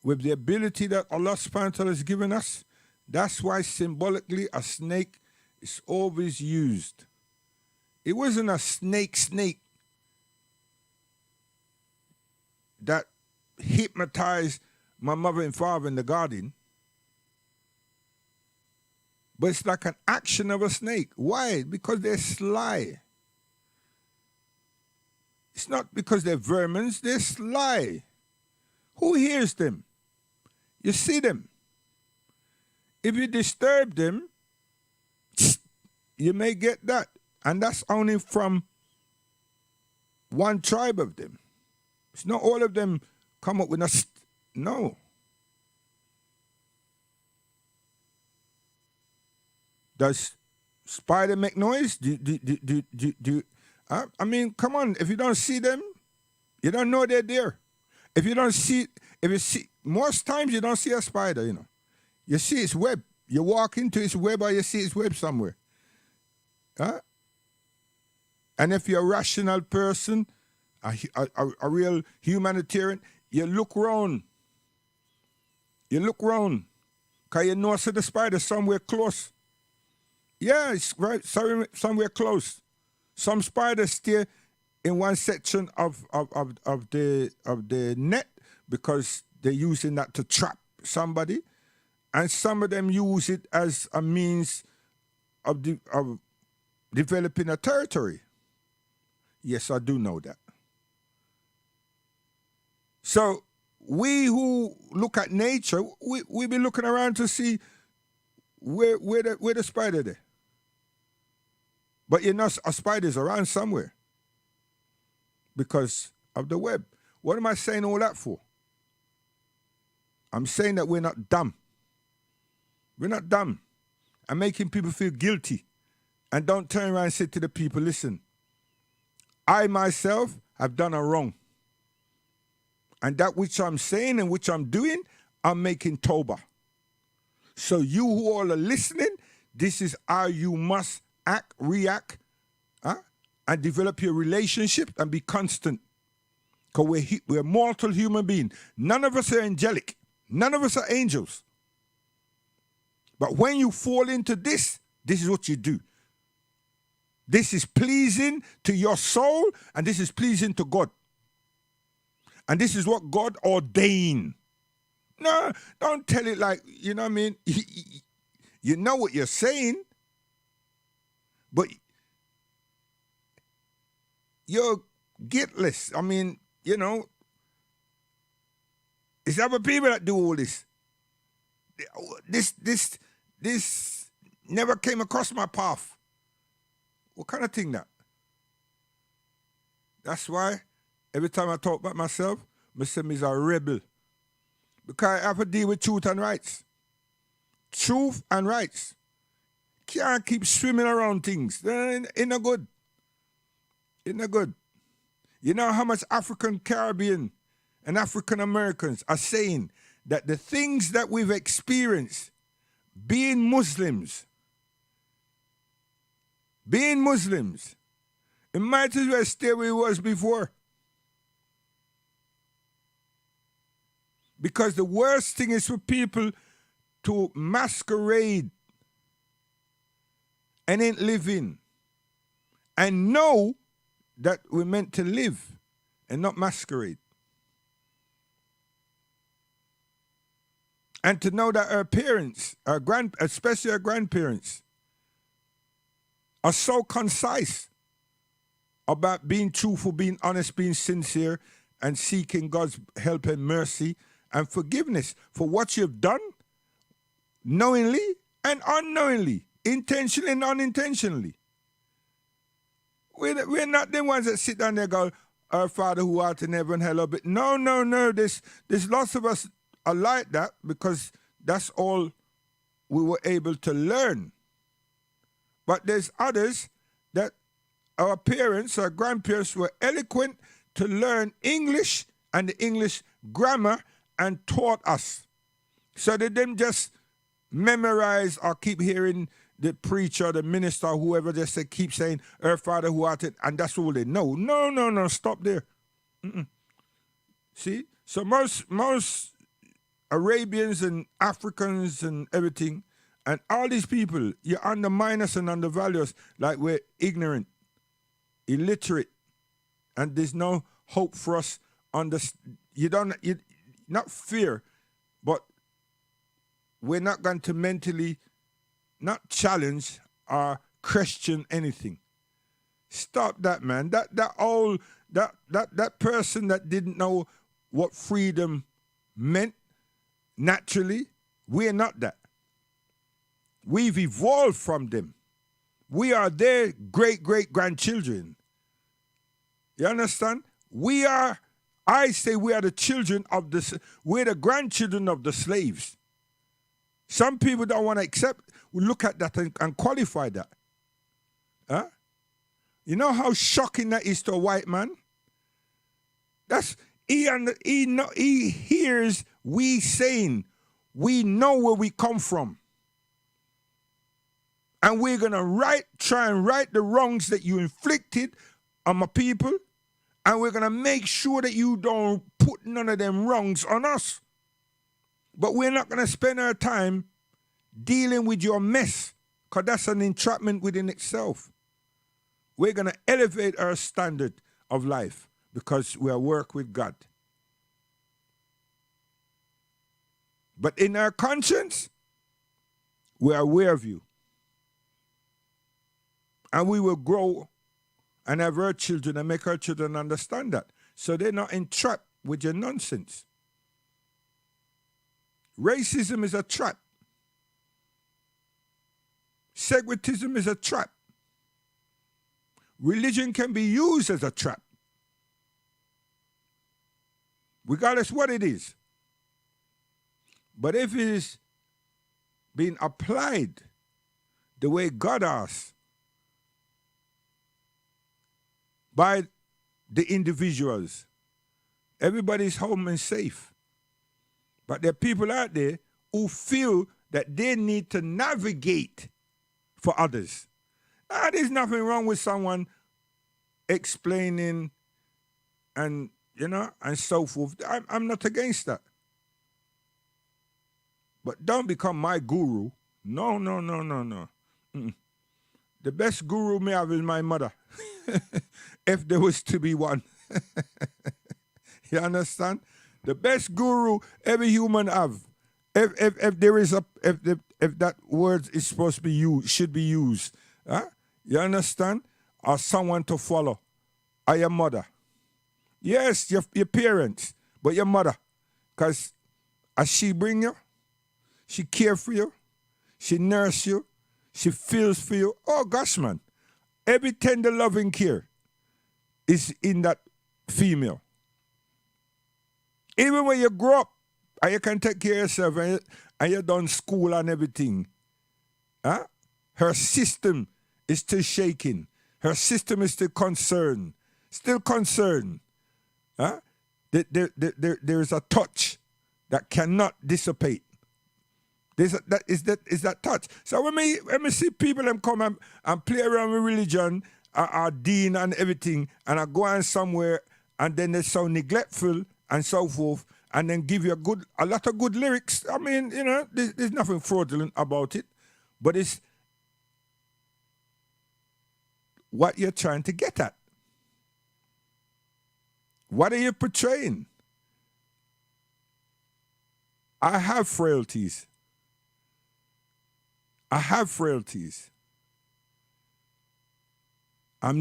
with the ability that Allah subhanahu wa ta'ala has given us. That's why symbolically a snake is always used. It wasn't a snake that hypnotized my mother and father in the garden. But it's like an action of a snake. Why? Because they're sly. It's not because they're vermins, they're sly. Who hears them? You see them. If you disturb them, you may get that. And that's only from one tribe of them. It's not all of them come up with a no. Does spider make noise? I mean, come on. If you don't see them, you don't know they're there. If you see, most times you don't see a spider, you know. You see its web. You walk into its web or you see its web somewhere. Huh? And if you're a rational person, a real humanitarian, you look round. You look round. Because you know, see the spider somewhere close. Yeah, it's right, somewhere close. Some spiders stay in one section of the net because they're using that to trap somebody. And some of them use it as a means of developing a territory. Yes, I do know that. So we who look at nature, we be looking around to see where the spider there. But you know, a spider's around somewhere because of the web. What am I saying all that for? I'm saying that we're not dumb. We're not dumb. I'm making people feel guilty. And don't turn around and say to the people, listen, I myself have done a wrong. And that which I'm saying and which I'm doing, I'm making tawbah. So you who all are listening, this is how you must act, react, and develop your relationship and be constant. Because we're mortal human beings. None of us are angelic. None of us are angels. But when you fall into this is what you do. This is pleasing to your soul, and this is pleasing to God. And this is what God ordained. No, don't tell it like, you know what I mean? You know what you're saying, but you're guiltless. I mean, you know, it's other people that do all this. This never came across my path. What kind of thing that? That's why every time I talk about myself, I say I'm a rebel. Because I have to deal with truth and rights. Truth and rights. Can't keep swimming around things. It's not good. It's not good. You know how much African Caribbean and African Americans are saying that the things that we've experienced being Muslims, it might as well stay where it was before. Because the worst thing is for people to masquerade and ain't living and know that we're meant to live and not masquerade. And to know that our parents, especially our grandparents, are so concise about being truthful, being honest, being sincere, and seeking God's help and mercy and forgiveness for what you've done, knowingly and unknowingly, intentionally and unintentionally. We're not the ones that sit down there and go, our Father who art in heaven, hallowed be. No. There's lots of us are like that because that's all we were able to learn. But there's others that our parents, our grandparents were eloquent to learn English and the English grammar and taught us. So they didn't just memorize or keep hearing the preacher, the minister, whoever just keep saying, our Father who art in, and that's all they know. No, stop there. See? So most Arabians and Africans and everything, and all these people, you undermine us and undervalue us like we're ignorant, illiterate, and there's no hope for us on this. Not fear, but we're not going to mentally not challenge or question anything. Stop that, man. That person that didn't know what freedom meant naturally, we're not that. We've evolved from them. We are their great-great-grandchildren. You understand? I say we are the children of we're the grandchildren of the slaves. Some people don't want to look at that and qualify that. Huh? You know how shocking that is to a white man? He hears we saying, we know where we come from. And we're going to try and right the wrongs that you inflicted on my people. And we're going to make sure that you don't put none of them wrongs on us. But we're not going to spend our time dealing with your mess, because that's an entrapment within itself. We're going to elevate our standard of life because we are work with God. But in our conscience, we are aware of you. And we will grow and have our children and make our children understand that. So they're not entrapped with your nonsense. Racism is a trap. Segregatism is a trap. Religion can be used as a trap. Regardless what it is. But if it is being applied the way God asks by the individuals, everybody's home and safe. But there are people out there who feel that they need to navigate for others. There's nothing wrong with someone explaining and so forth. I'm not against that. But don't become my guru. No. The best guru may have is my mother. If there was to be one. You understand? The best guru every human have. If there is if that word is supposed to be used, should be used. Huh? You understand? Or someone to follow. Or your mother. Yes, your parents, but your mother. Because as she bring you, she care for you, she nurse you, she feels for you. Oh gosh, man. Every tender loving care is in that female. Even when you grow up and you can take care of yourself and you done school and everything, huh? Her system is still shaking. Her system is still concerned. Huh? There is a touch that cannot dissipate. Is that touch. So when me see people them come and play around with religion, our deen and everything, and I go on somewhere and then they're so neglectful and so forth, and then give you a lot of good lyrics. I mean, there's nothing fraudulent about it, but it's what you're trying to get at. What are you portraying? I have frailties. I'm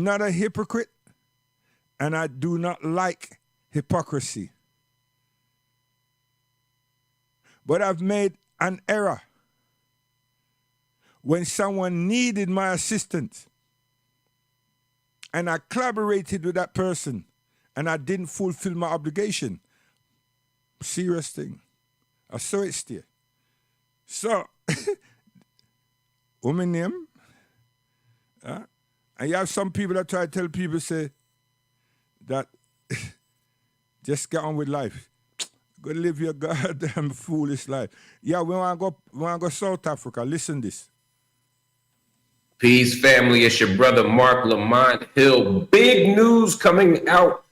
not a hypocrite, and I do not like hypocrisy. But I've made an error when someone needed my assistance, and I collaborated with that person, and I didn't fulfill my obligation. Serious thing. I saw it still. So, woman name, and you have some people that try to tell people, say, that just get on with life. Go live your goddamn foolish life. Yeah, we want to go South Africa. Listen this. Peace, family. It's your brother, Mark Lamont Hill. Big news coming out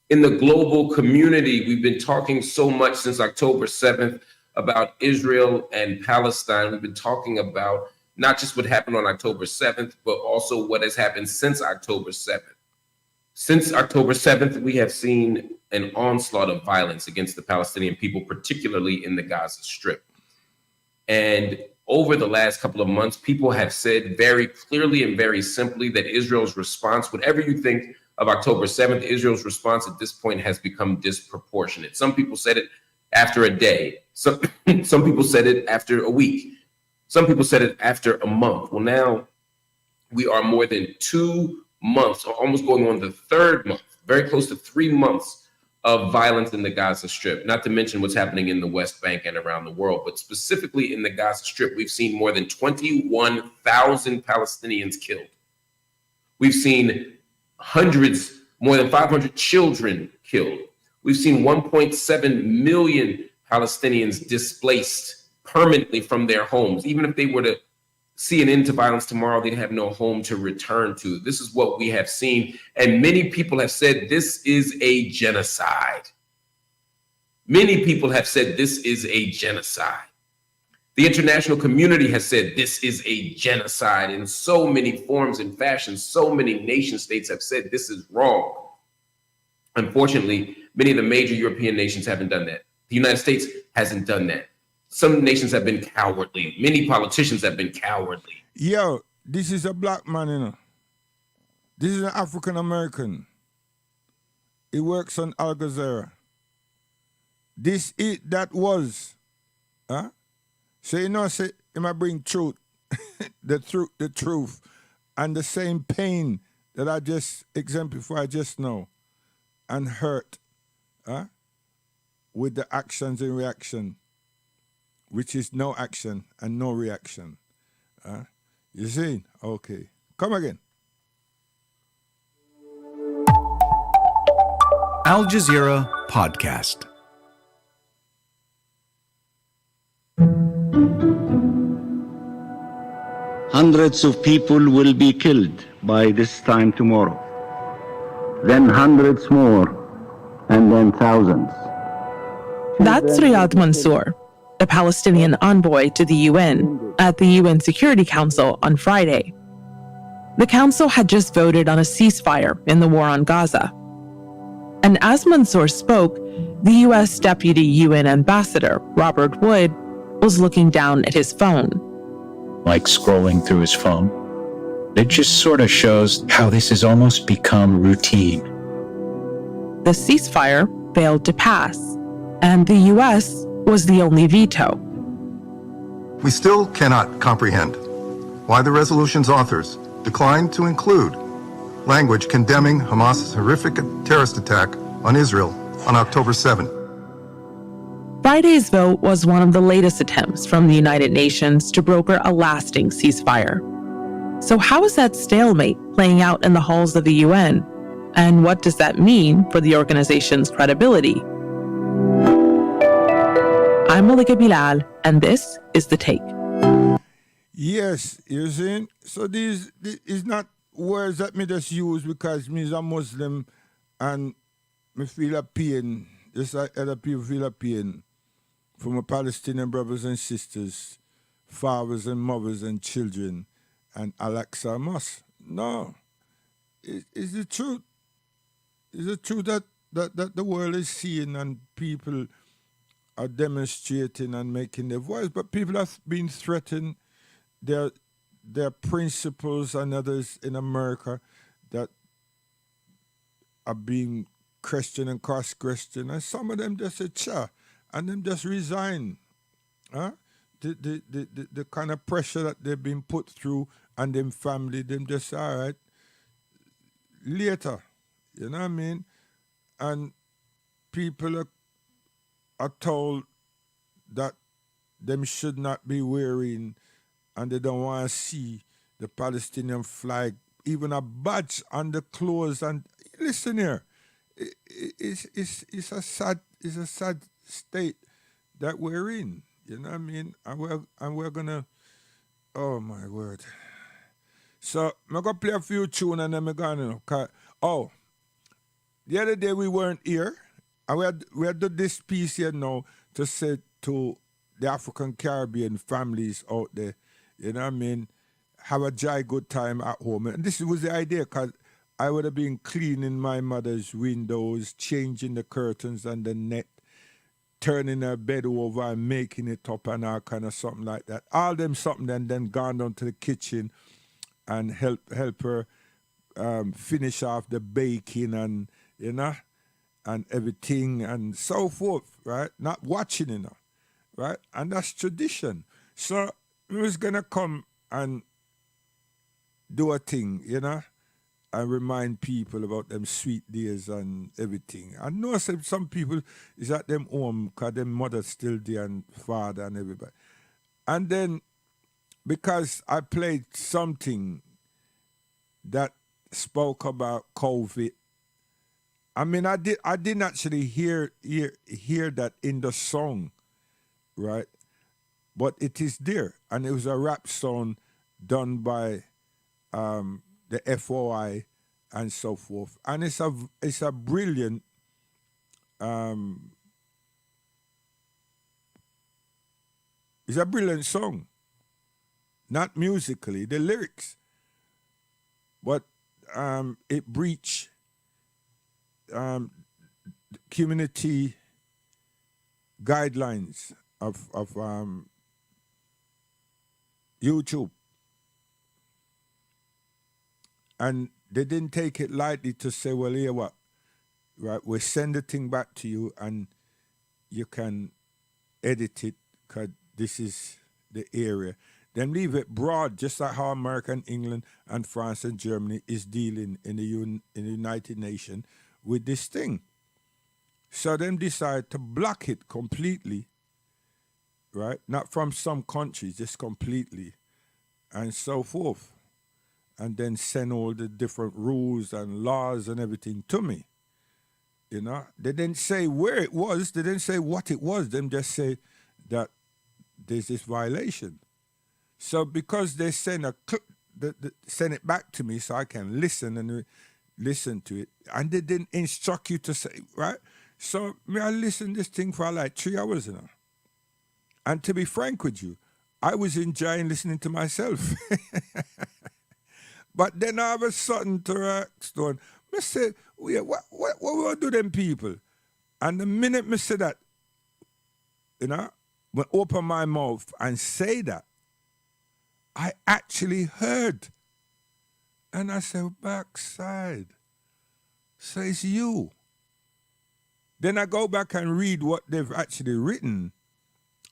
in the global community. We've been talking so much since October 7th about Israel and Palestine. We've been talking about not just what happened on October 7th, but also what has happened since October 7th. Since October 7th, we have seen an onslaught of violence against the Palestinian people, particularly in the Gaza Strip. And over the last couple of months, people have said very clearly and very simply that Israel's response, whatever you think of October 7th, Israel's response at this point has become disproportionate. Some people said it after a day. Some people said it after a week. Some people said it after a month. Well, now we are more than 2 months, or almost going on the third month, very close to 3 months of violence in the Gaza Strip, not to mention what's happening in the West Bank and around the world. But specifically in the Gaza Strip, we've seen more than 21,000 Palestinians killed. We've seen more than 500 children killed. We've seen 1.7 million Palestinians displaced permanently from their homes. Even if they were to see an end to violence tomorrow, they'd have no home to return to. This is what we have seen. And many people have said this is a genocide. Many people have said this is a genocide. The international community has said this is a genocide in so many forms and fashions. So many nation states have said this is wrong. Unfortunately, many of the major European nations haven't done that. The United States hasn't done that. Some nations have been cowardly. Many politicians have been cowardly. Yo, this is a black man, This is an African American. He works on Al Jazeera. This is that was. Huh? So say it might bring truth, the truth, and the same pain that I just exemplified just now, and hurt, with the actions and reaction, which is no action and no reaction. You see? Okay. Come again. Al Jazeera Podcast. Hundreds of people will be killed by this time tomorrow. Then hundreds more, and then thousands. That's Riyad Mansour, the Palestinian envoy to the UN at the UN Security Council on Friday. The council had just voted on a ceasefire in the war on Gaza. And as Mansour spoke, the US Deputy UN Ambassador, Robert Wood, was looking down at his phone. Like scrolling through his phone. It just sort of shows how this has almost become routine. The ceasefire failed to pass, and the US was the only veto. We still cannot comprehend why the resolution's authors declined to include language condemning Hamas's horrific terrorist attack on Israel on October 7th. Friday's vote was one of the latest attempts from the United Nations to broker a lasting ceasefire. So how is that stalemate playing out in the halls of the UN? And what does that mean for the organization's credibility? I'm Malika Bilal, and this is The Take. Yes, you see? So these is not words that me just use because me is a Muslim and me feel a pain. just like other people feel a pain from my Palestinian brothers and sisters, fathers and mothers and children, and Alexa Hamas. No, it's the truth. It's the truth that the world is seeing and people are demonstrating and making their voice, but people have been threatened. Their principles and others in America that are being questioned and cross-questioned, and some of them just say, "Cha," and them just resign. Huh? The kind of pressure that they've been put through and them family, them just say, all right, later. You know what I mean? And people are told that them should not be wearing, and they don't want to see the Palestinian flag, even a badge on the clothes. And listen here, it's a sad state that we're in. You know what I mean? And we're gonna, oh my word. So I'm gonna play a few tunes and then I'm gonna, oh, the other day we weren't here, and we had done this piece here now to say to the African Caribbean families out there, you know what I mean, have a jolly good time at home. And this was the idea, because I would have been cleaning my mother's windows, changing the curtains and the net, turning her bed over and making it up and all kind of something like that. All them something, and then gone down to the kitchen and help her finish off the baking and, you know, and everything and so forth, right? Not watching, you know, right? And that's tradition. So we was going to come and do a thing, you know, and remind people about them sweet days and everything. I know some people is at them home because their mother's still there and father and everybody. And then because I played something that spoke about COVID, I mean, I didn't actually hear that in the song, right? But it is there, and it was a rap song done by the FOI and so forth, and it's a brilliant it's a brilliant song, not musically, the lyrics, but it breached community guidelines of YouTube. And they didn't take it lightly to say, well, here what, right, we'll send the thing back to you and you can edit it because this is the area. Then leave it broad, just like how America and England and France and Germany is dealing in the United Nations with this thing. So them decide to block it completely, right? Not from some countries, just completely, and so forth. And then send all the different rules and laws and everything to me. You know, they didn't say where it was, they didn't say what it was, them just say that there's this violation. So because they send send it back to me so I can listen and listen to it, and they didn't instruct you to say, right? So I listened to this thing for like 3 hours now. And to be frank with you, I was enjoying listening to myself. But then all of a sudden, to Stone, I said, what will do them people? And the minute I say that, you know, when I open my mouth and say that, I actually heard. And I said, backside. So it's you. Then I go back and read what they've actually written,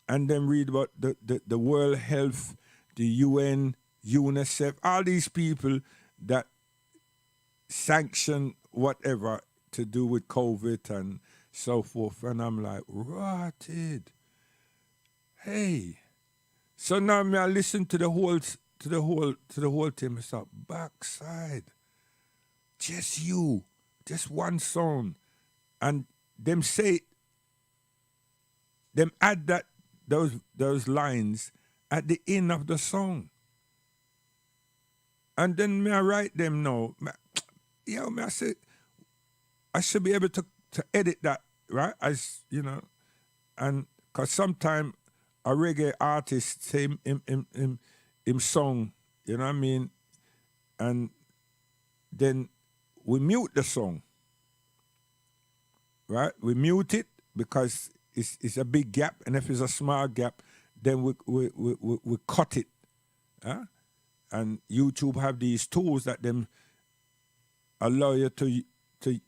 and then read about the World Health, the UN, UNICEF, all these people that sanction whatever to do with COVID and so forth. And I'm like, rotted. Hey. So now I listen to the whole thing. It's like, backside. Just you. Just one song. And them add those lines at the end of the song. And then I write them now. I say, I should be able to edit that right? As you know, and because sometimes a reggae artist say him song, you know what I mean, and then we mute the song, right? We mute it because it's a big gap, and if it's a small gap, then we cut it, huh? And YouTube have these tools that them allow you to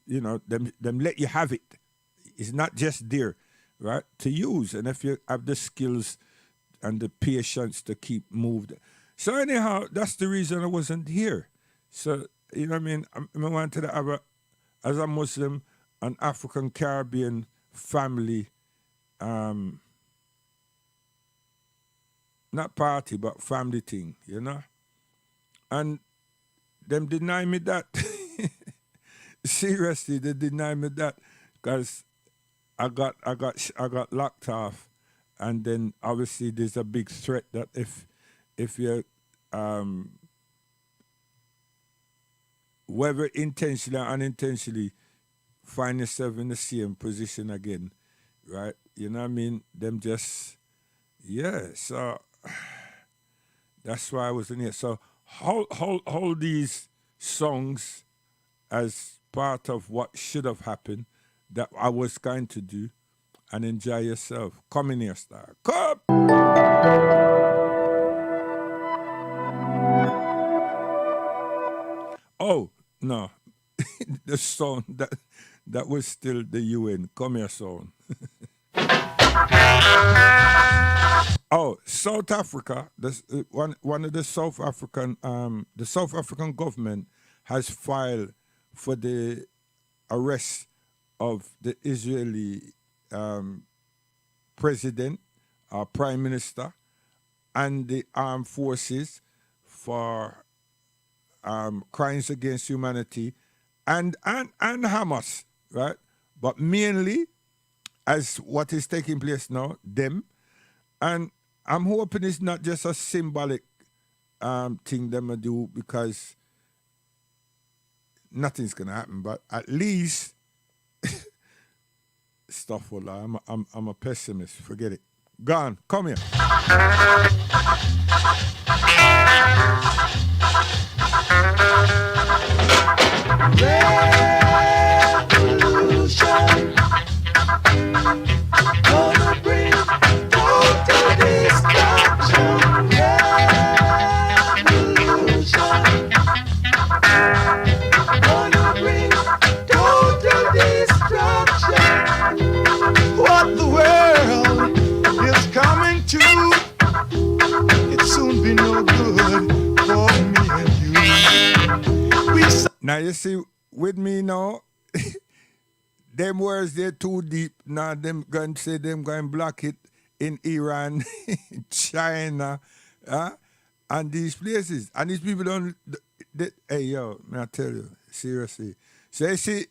you know them let you have it. It's not just there, right? To use, and if you have the skills and the patience to keep moved. So anyhow, that's the reason I wasn't here. So you know what I mean. I wanted to have as a Muslim, an African Caribbean family, not party but family thing, you know. And them deny me that. Seriously, they deny me that because I got locked off, and then obviously there's a big threat that if you whether intentionally or unintentionally find yourself in the same position again, right? You know what I mean? Them just so that's why I wasn't here. So hold these songs as part of what should have happened that I was going to do, and enjoy yourself. Come in here, star. Come! Oh, no. The song that was still the UN. Come here, song. Oh, South Africa, one of the South African government has filed for the arrest of the Israeli president, prime minister, and the armed forces for crimes against humanity, and Hamas, right? But mainly, as what is taking place now, them, and I'm hoping it's not just a symbolic thing them do, because nothing's gonna happen. But at least stuff will lie. I'm a pessimist. Forget it. Gone. Come here. Revolution gonna bring total destruction. Revolution gonna bring total destruction. What the world is coming to, it soon be no good for me and you. Now you see, with me now, them words they're too deep. Now them going to say them going to block it in Iran, China, and these places. And these people don't. Hey yo, may I tell you seriously. So you see,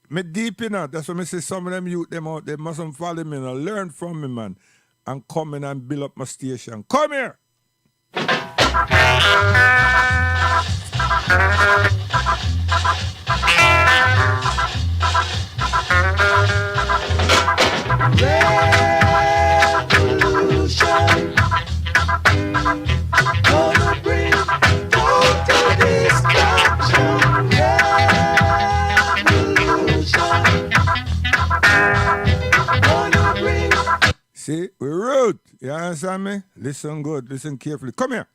me deep enough. That's why I say some of them youth them out. They mustn't follow me and learn from me, man, and come in and build up my station. Come here. Revolution gonna bring total destruction. Revolution gonna bring. See, we're rude. You understand me? Listen good. Listen carefully. Come here.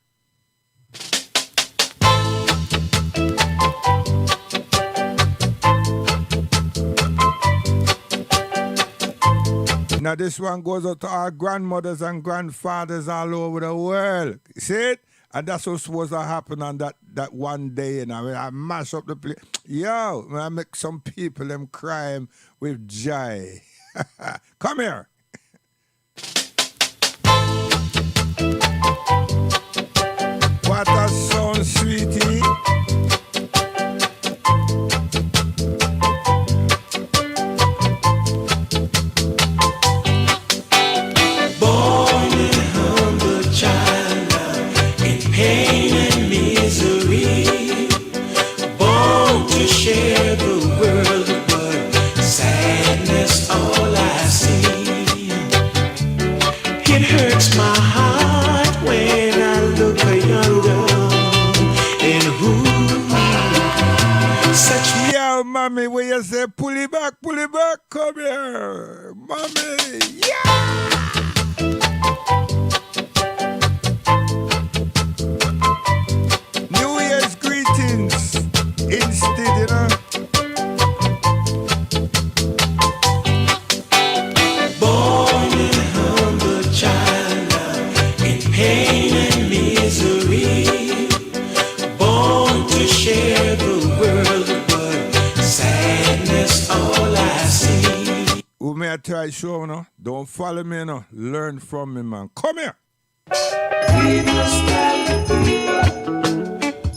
Now this one goes out to our grandmothers and grandfathers all over the world. See it? And that's what's supposed to happen on that one day. And I mash up the place. Yo, I make some people them crying with joy. Come here. What a sound, sweetie. Share the world, but sadness all It hurts my heart when I look yonder and who such Yo, mommy, when you say pull it back, come here. Mommy, yeah! New Year's greetings instead, you know. born in humble China, in pain and misery, born to share the world, but sadness all I see. Who may I try to show you, no? Don't follow me, no. Learn from me, man. Come here. We must tell the people,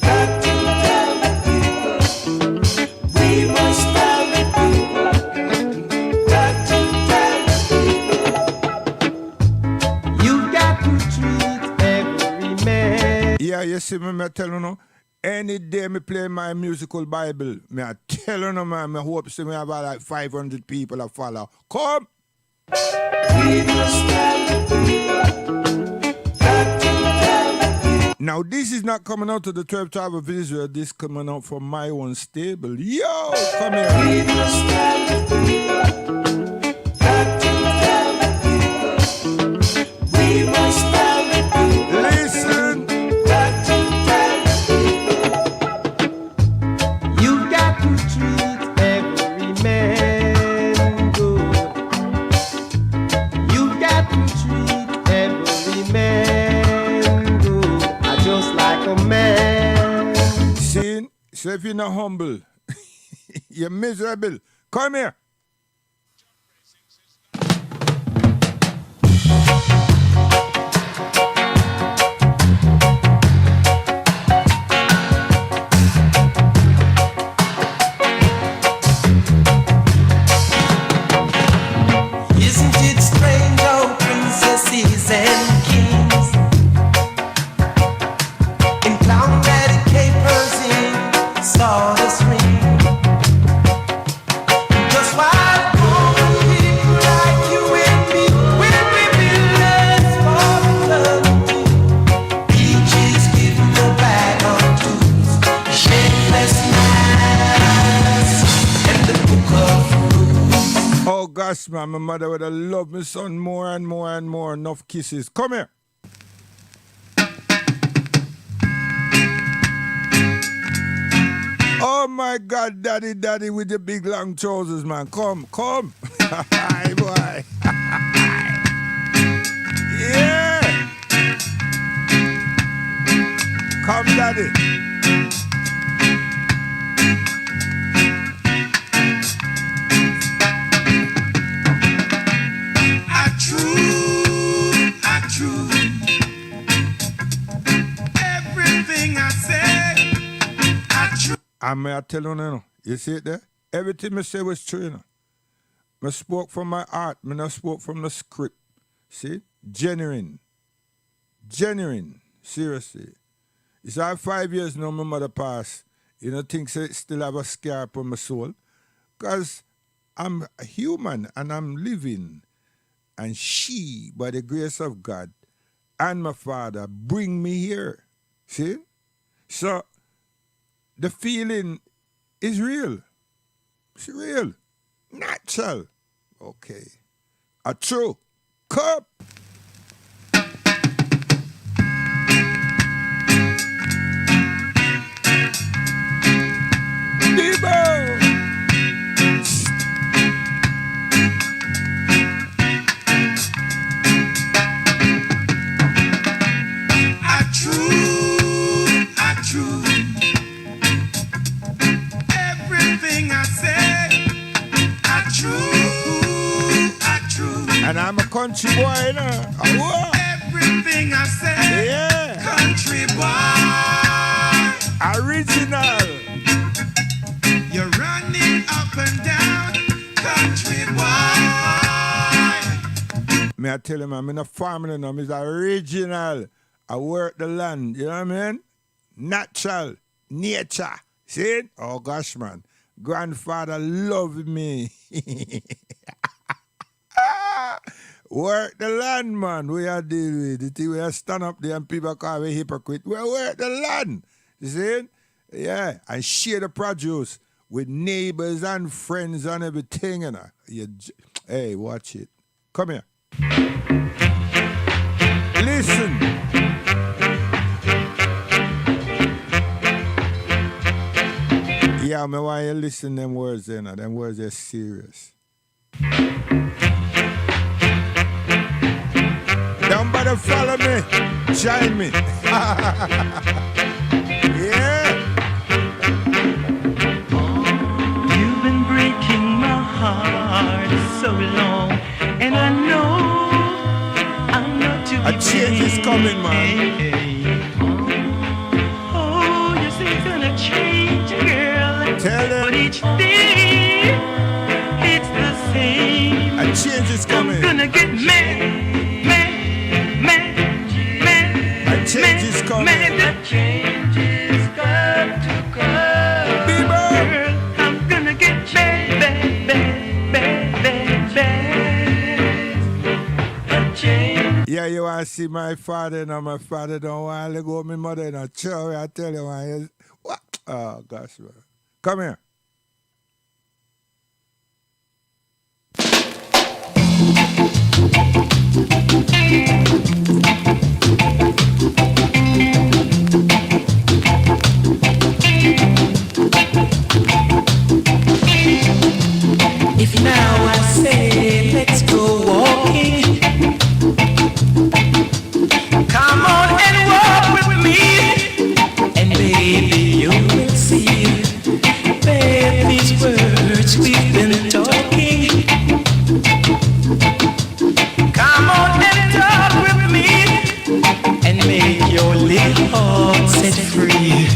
got to tell the people. We must tell the people, got to tell the people. You got to treat every man. Yeah, you see me, I tell you, no. Any day me play my musical Bible, me I tell you, no, man, I hope see me have like 500 people that follow. Come! We must tell the people, got to tell the people. Now, this is not coming out of the 12th tribe of Israel. This coming out from my own stable. Yo, come here. We must tell the people, got to tell the people. We must tell the people, Listen. got to tell the people. You got to treat every man good. You got to treat every man good, just like a man. See, so if you're not humble, you're miserable. Come here. Isn't it strange how princesses and kings in clown daddy capers in sawdust ring? Just while common people like you and me will be villains for eternity. Each is given a bag of tools, shamelessness, and the book of Oh, gosh, man, my mother would have loved my son more and more and more. Enough kisses. Come here. Oh, my God, daddy with the big long trousers, man. Come. Hi, boy. Yeah. Come, daddy. I true. Everything I say, I true. And may I tell you now, you see it there? Everything I say was true, you know. I spoke from my heart, I not spoke from the script. See? Genuine. Seriously. It's all 5 years now my mother passed. You know, think it still have a scar upon my soul. Because I'm a human and I'm living. And she, by the grace of God and my father, bring me here. See? So, the feeling is real. It's real. Natural. Okay. A true. Cup. Debo. I true. Everything I say, I true. And I'm a country boy, you know. Everything I say, Yeah. country boy. Original. You're running up and down, country boy. Me I tell you, man, I'm not farming, you know. I'm original. I work the land, you know what I mean? Natural. Nature. See it? Oh, gosh, man. Grandfather loved me. Work the land, man. We are dealing with it. We are stand up there and people call me hypocrite. We work the land. You see it? Yeah. And share the produce with neighbors and friends and everything. You know. Hey, watch it. Come here. Listen. Yeah, me why you listen them words, you know. Them words are serious. Don't bother follow me. Join me. Yeah. You've been breaking my heart so long, and I know I'm not to be A change is coming, man. Oh, you say it's gonna change, girl. Tell them. But each day, it's the same. A change is coming. I'm gonna get mad. A change is coming. The change is got to come. Girl, I'm gonna get bad. A change. Yeah, you want to see my father now. My father don't want to go with my mother in a church. I tell you why. What? Oh, gosh, man. Come here. If now I say let's go walking, come on and walk with me, and baby you will see that these words we've been talking. Come on and talk with me, and make your little heart set free.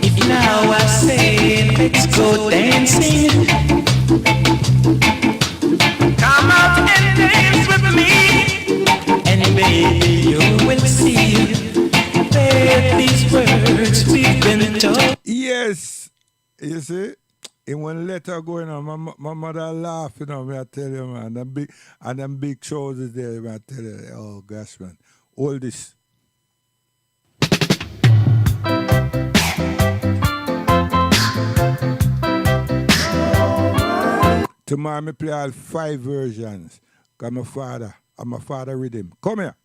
If now I say let's go dancing, come out and dance with me, and baby you will see that these words we've been taught. Yes. You see? In one letter going on, my mother laughing on me, I tell you, man. Them big trousers there, man, I tell you. Oh, gosh, man. All this. Tomorrow, me play all 5 versions. Because I'm a father rhythm. Come here.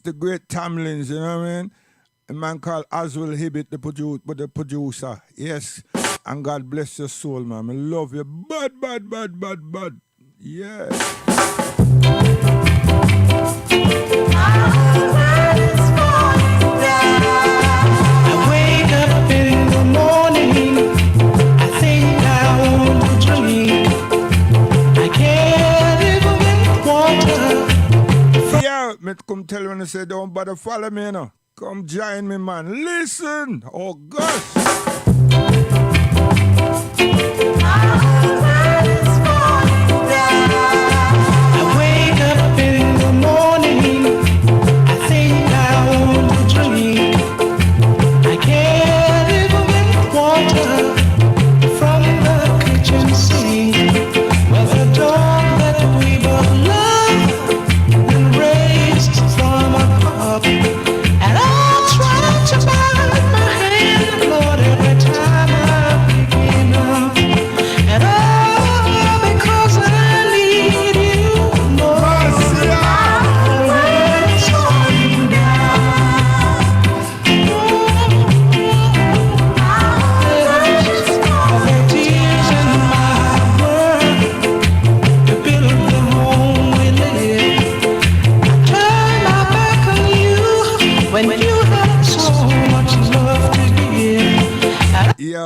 The great Tamlins, you know what I mean? A man called Oswald Hibbett, the producer. Yes. And God bless your soul, man. I love you. Bad. Yeah. I wake up in the morning, I think I want to drink. I can't even get water. Yeah, me come tell you when I say don't bother follow me, you know. Come join me, man. Listen. Oh, gosh. I wake up in the morning, I think I want to drink. I can't even get water from the kitchen sink. Was a dog that we both loved and raised.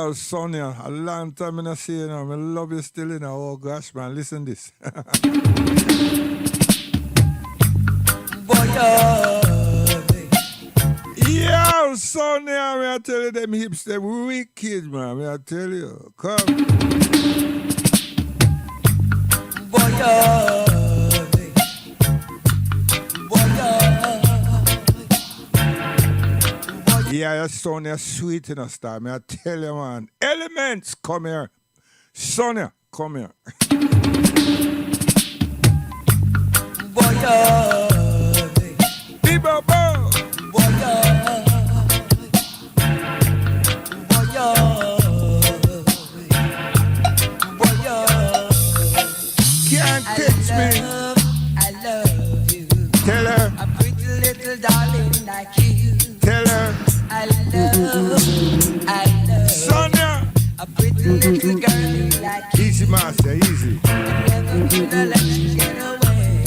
Yo, Sonia, a long time I see you now. I love you still, you know. Oh, gosh, man, listen this. Yo, Sonia, I tell you, them hips, them wicked, man. I tell you. Come. Yeah, your Sonia sweet in a star. I tell you, man. Elements, come here. Sonia, come here. Can't catch me. I love you. Tell her. A pretty little darling like you. Tell her. I love Sonia. a pretty little girl like you. Easy, master, easy. I never could have let you get away.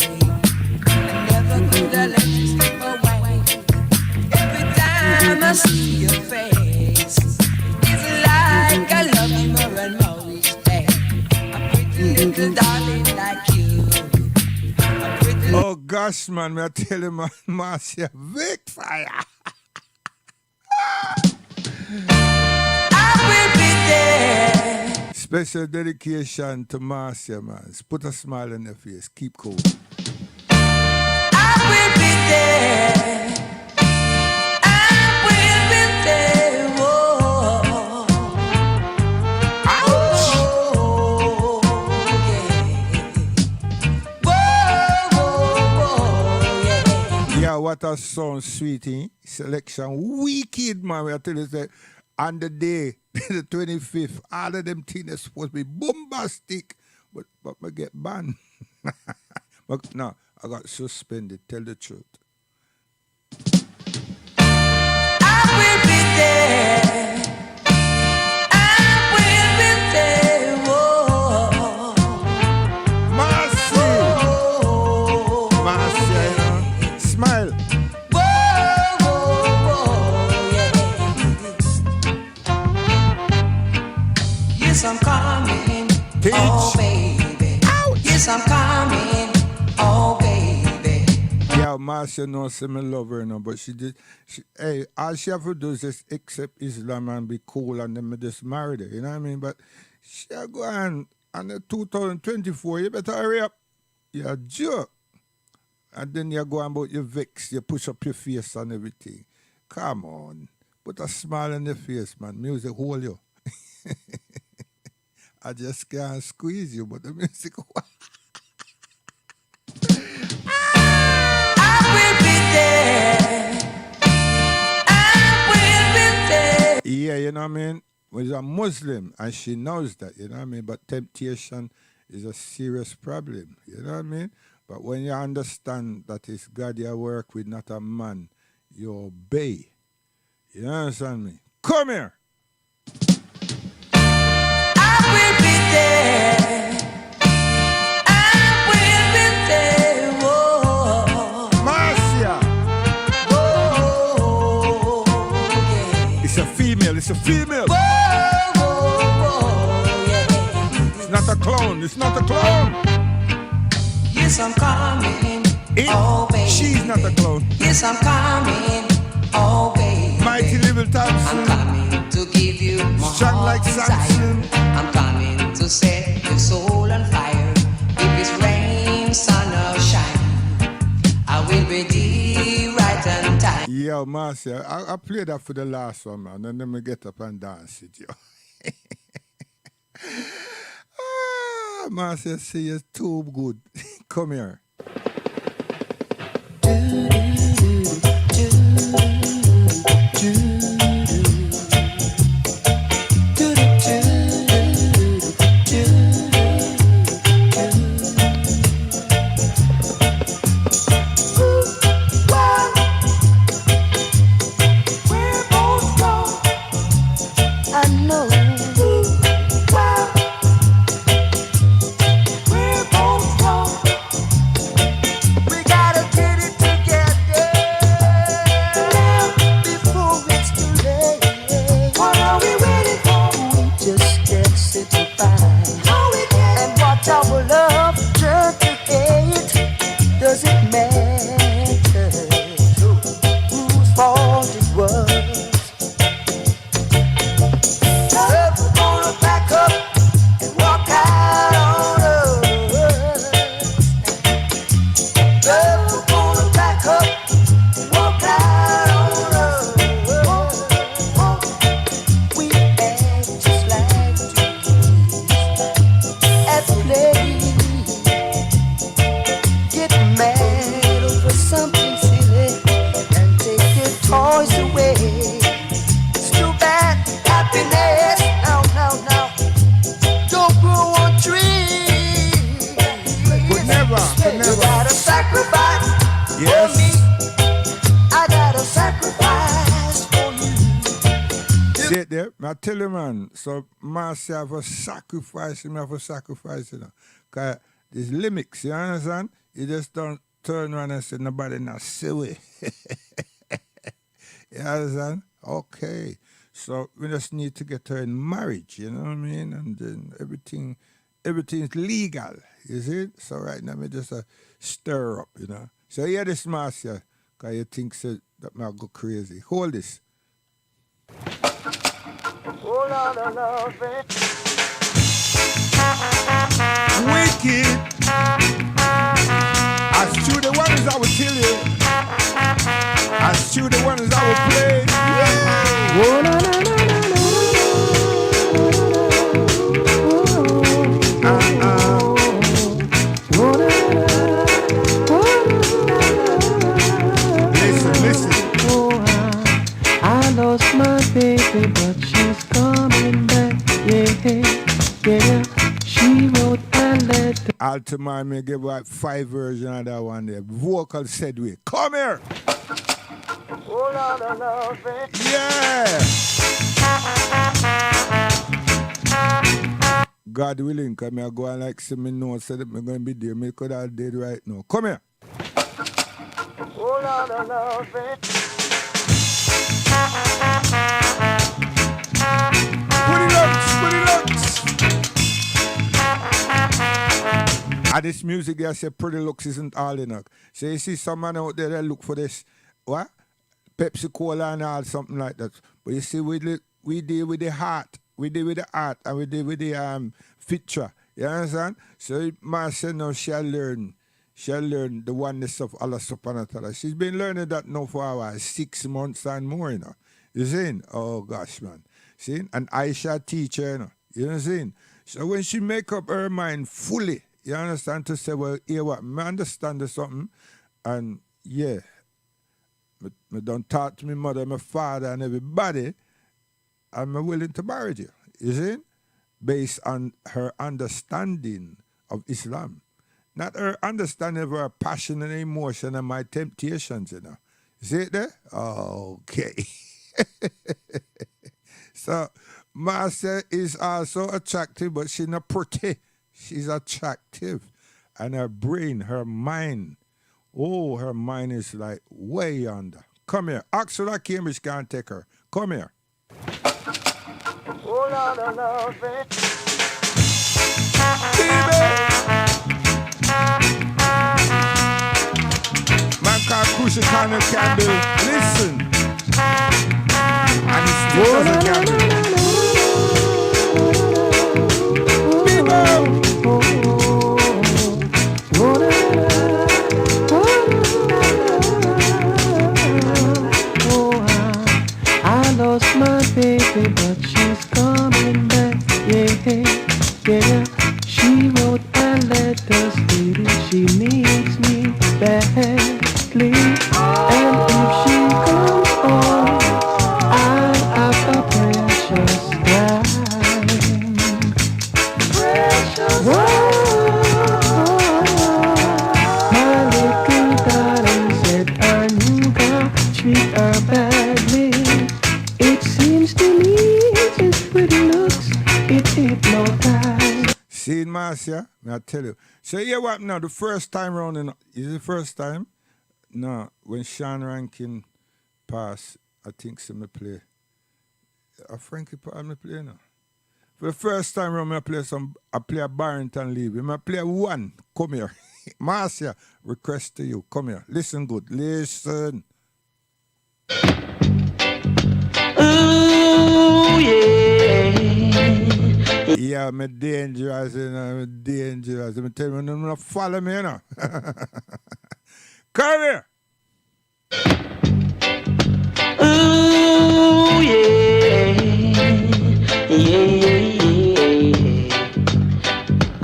I never could have let you slip away. Every time I see your face, it's like I love you more and more each day. A pretty little darling like you. Oh gosh, man, I tell you, man, Marcia, big fire. I will be there. Special dedication to Marcia, man. Put a smile on your face. Keep cool. I will be there. I will be there. Whoa. Ouch! Oh, yeah. Whoa, yeah. Yeah, what a song, sweetie. Selection wicked, man. I tell you, say, on the day, the 25th, all of them things are supposed to be bombastic, but I get banned. But no, I got suspended. Tell the truth. I will be there. I will be there. Whoa. Marcia! Oh, Marcia, you know. Smile. Yes, I'm coming. Teach. Oh, baby. Ouch. Yes, I'm coming. Oh, baby. Yeah, Marcia knows me love her, you know, but hey, all she have to do is just accept Islam and be cool and then me just marry her, you know what I mean? But she go on the 2024, you better hurry up. You're a jerk. And then you go on about your vex, you push up your face and everything. Come on. Put a smile on your face, man. Music hold you. I just can't squeeze you, but the music I will be there. I will be there. Yeah, you know what I mean? She's a Muslim and she knows that, you know what I mean? But temptation is a serious problem, you know what I mean? But when you understand that it's God you work with, not a man, you obey. You understand me? Come here. I will be there. I will be there. Whoa. Marcia! Whoa, yeah. It's a female, it's a female. Whoa, yeah. It's not a clone, it's not a clone. Yes, I'm coming. Oh, baby. She's not a clone. Yes, I'm coming. Oh, baby. Mighty little Thompson. I'm coming to give you my Strong heart like Samson. desire. I'm coming to set your soul on fire. If it's rain, sun, or shine, I will be there right on time. Yo, Marcia, I played that for the last one, man, and then me get up and dance with you. Marcia, say you're too good. Come here. We gotta get it together. it there? I tell you, man. So, myself have a sacrifice, me have a sacrifice, you know. Because there's limits, you understand? You just don't turn around and say, nobody not see we. You understand? Okay. So, we just need to get her in marriage, you know what I mean? And then everything's legal, you see? So, right now, me just stir up, you know. So, hear this, Marcia, because you think so, that might go crazy. Hold this. Wicked. As true the ones I will tell you. As true the ones I will play. Listen. I lost my baby, but she's coming back. Yeah. She wrote a letter. Altamar may give like 5 versions of that one there. Vocal said we. Come here. Yeah. God willing, because I go and like see me know said that I'm going to be there. Me could have dead right now. Come here. Put it up. And this music there say pretty looks isn't all enough. So you see some man out there that look for this, what? Pepsi Cola and all something like that. But you see we deal with the heart. We deal with the art and we deal with the feature. You understand? So man said now she'll learn the oneness of Allah subhanahu wa ta'ala. She's been learning that now for a while, 6 months and more, you know. You see? Oh gosh, man. See? And Aisha teacher, you know. You know what I'm saying? So when she make up her mind fully, you understand, to say, well, here what, I understand there's something, and yeah, I don't talk to my mother, my father, and everybody, I'm willing to marry you, you see? Based on her understanding of Islam. Not her understanding of her passion and emotion and my temptations, you know. You see it there? Okay. So, Marcia is also attractive, but she's not pretty. She's attractive. And her brain, her mind, her mind is like way under. Come here. Axel Cambridge can't take her. Come here. Man called Crucial Connor can do. Listen. And he still doesn't can do. I lost my baby, but she's coming back. Yeah. She wrote a letter stating she needs me badly, and if she comes home, I'll have a precious time. My little darling said I knew God treat her badly. It seems to me just pretty looks, it hypnotized. See, Marcia, I tell you. So here what now? The first time round, is the first time? No, when Sean Rankin passed, I think so me play. Frankie Paul me play now. For the first time round, I play a Barrington Levy. I play one. Come here. Marcia, request to you. Come here. Listen good. Listen. Ooh, yeah. Yeah, I'm dangerous, you know. I'm dangerous. I'm telling you, I'm not follow me, you know. Come here. Ooh, yeah.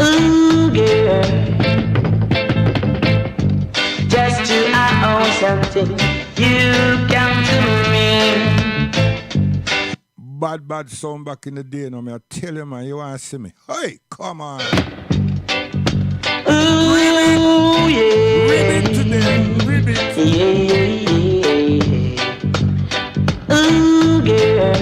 Ooh, girl. Just to I own something you come to me. Bad sound back in the day, no, me I tell you, man, you want to see me. Hey, come on. Ooh, yeah. Ribbit today, ribbit. Yeah. Ooh, girl.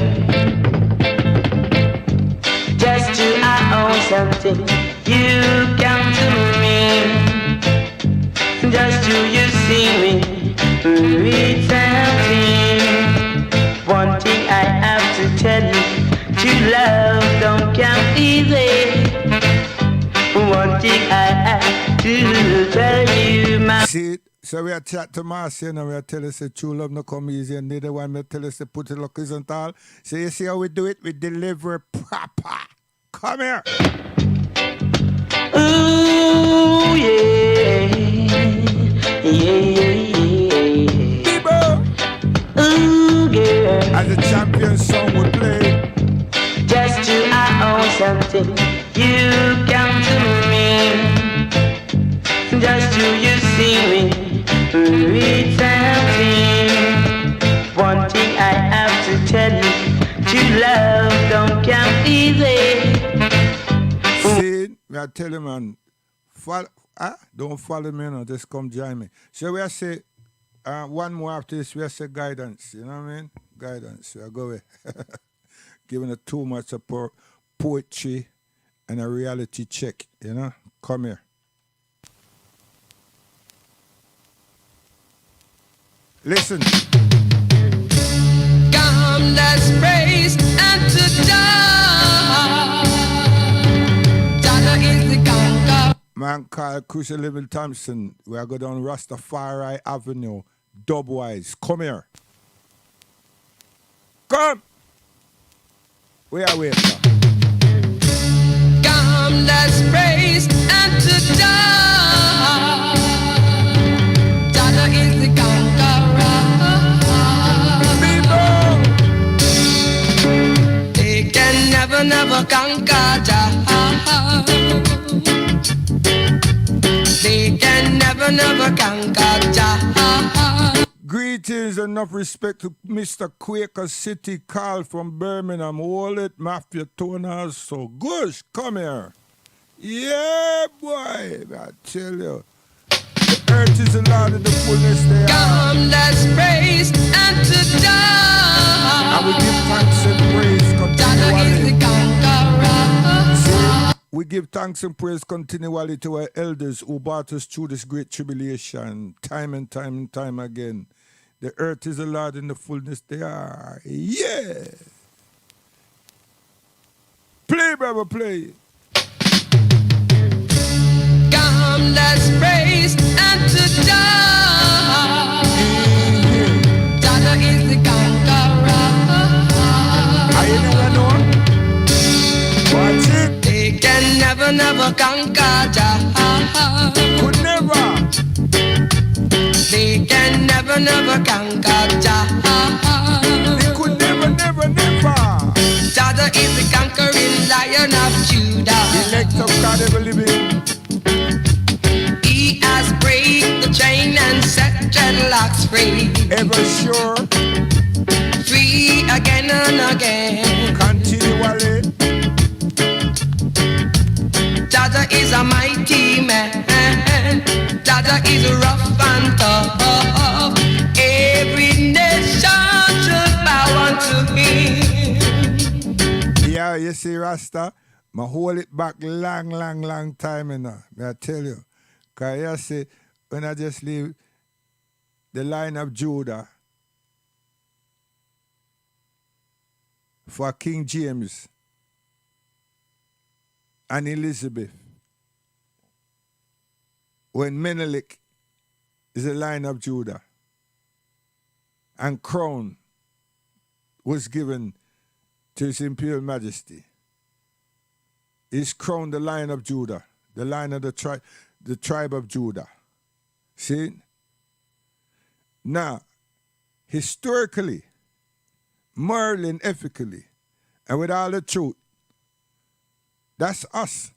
So we are chat to Marcy and we are tell us that true love no come easy and neither one me tell us to put it luck isn't all. So you see how we do it? We deliver proper. Come here. Ooh, yeah. People. Ooh, girl. As the champion song we play. Just to I own something you come to me. Just to you see me read something. One thing I have to tell you, true love don't come easy. See, I tell you man, don't follow me now, just come join me. So we say one more after this, we say guidance, you know what I mean? Guidance, I go away. Giving it too much of poetry and a reality check, you know? Come here. Listen. Come, let's praise and to die. Dada is the conqueror. Man called Crucial Living Thompson. We are going down Rastafari Avenue, Dubwise. Come here. Come. We are waiting. Come, let's praise and to die. Dada is the conqueror. They can never conquer Jah. They can never conquer Jah. Greetings and enough respect to Mr. Quaker City Carl from Birmingham. Hold it, Mafia Toners. So Gush, come here. Yeah, boy, I tell you. The earth is the Lord and the fullness thereof. Come, let's praise and to die. And we give thanks and praise continually. See, we give thanks and praise continually to our elders who brought us through this great tribulation time and time again. The earth is the Lord and the fullness thereof. Yeah. Play, brother, play. Come, let's praise and to die. Dada is the conqueror. I never know. Watch it. They can never conquer Jah. Could never. They can never conquer Jah. They could never. Dada is the conquering Lion of Judah. Elect of God ever living. He has break the chain and set dreadlocks free. Ever sure. Free again and again. Continually. Dada is a mighty man. Dada is rough and tough. Every nation should bow unto him. Yeah, you see, Rasta, I hold it back long time, you know. I tell you. Because you see, when I just leave the line of Judah for King James and Elizabeth, when Menelik is the line of Judah and crown was given to His Imperial Majesty, is crowned the Lion of Judah, the Lion of the tribe of Judah. See? Now, historically, morally and ethically, and with all the truth, that's us.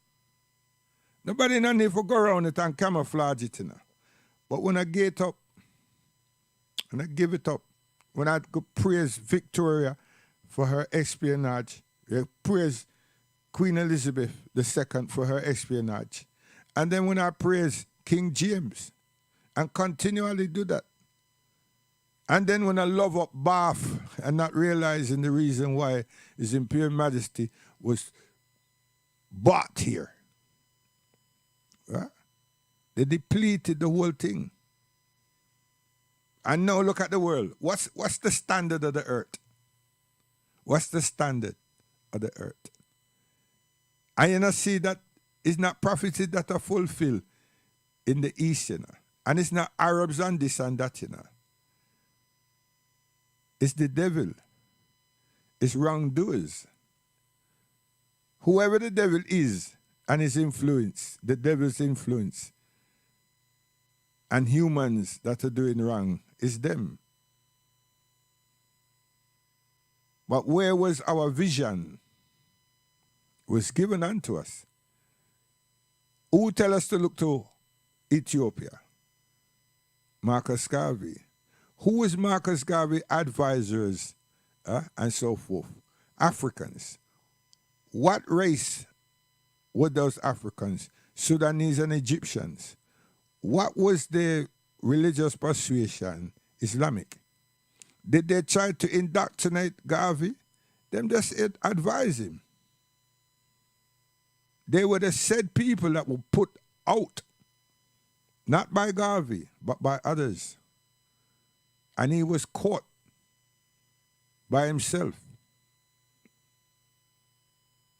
Nobody no need to go around it and camouflage it, you know. But when I get up, and I give it up, when I go praise Victoria for her espionage, I praise Queen Elizabeth II for her espionage, and then when I praise King James, and continually do that, and then when I love up Bath and not realizing the reason why His Imperial Majesty was bought here, right? They depleted the whole thing. And now look at the world. What's the standard of the earth? What's the standard of the earth? And you know, see that is not prophecy that are fulfilled in the East, you know. And it's not Arabs and this and that, you know. It's the devil. It's wrongdoers. Whoever the devil is and his influence, the devil's influence, and humans that are doing wrong, is them. But where was our vision? Was given unto us. Who tell us to look to Ethiopia? Marcus Garvey. Who was Marcus Garvey advisors and so forth? Africans. What race were those Africans? Sudanese and Egyptians. What was their religious persuasion? Islamic. Did they try to indoctrinate Garvey? Them just advise him. They were the said people that were put out, not by Garvey, but by others. And he was caught by himself.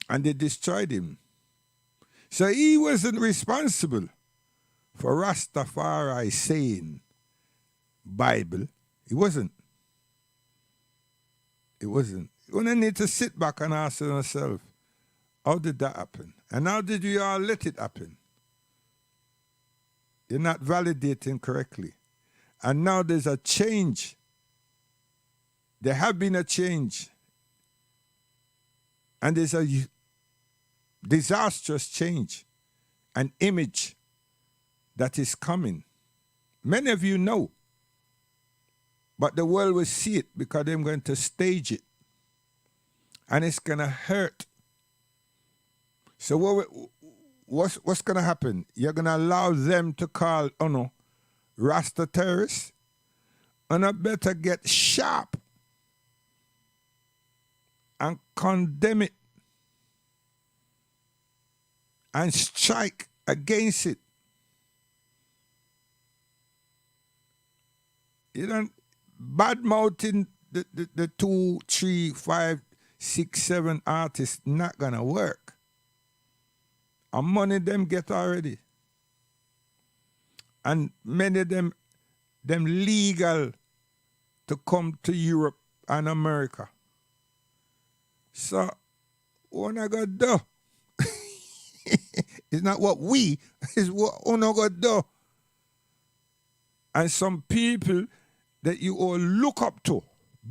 And they destroyed him. So he wasn't responsible for Rastafari saying Bible. He wasn't. It wasn't. You need to sit back and ask yourself, how did that happen? And how did you all let it happen? You're not validating correctly. And now there's a change. There have been a change. And there's a disastrous change, an image that is coming. Many of you know. But the world will see it because they're going to stage it. And it's going to hurt. So what's going to happen? You're going to allow them to call, Rasta terrorists? I better get sharp and condemn it and strike against it. You don't bad mouthing the 2, 3, 5, 6, 7 artists not gonna work. And money them get already. And many of them legal to come to Europe and America. So what I gotta do? It's not what we, it's what I gotta do. And some people that you all look up to,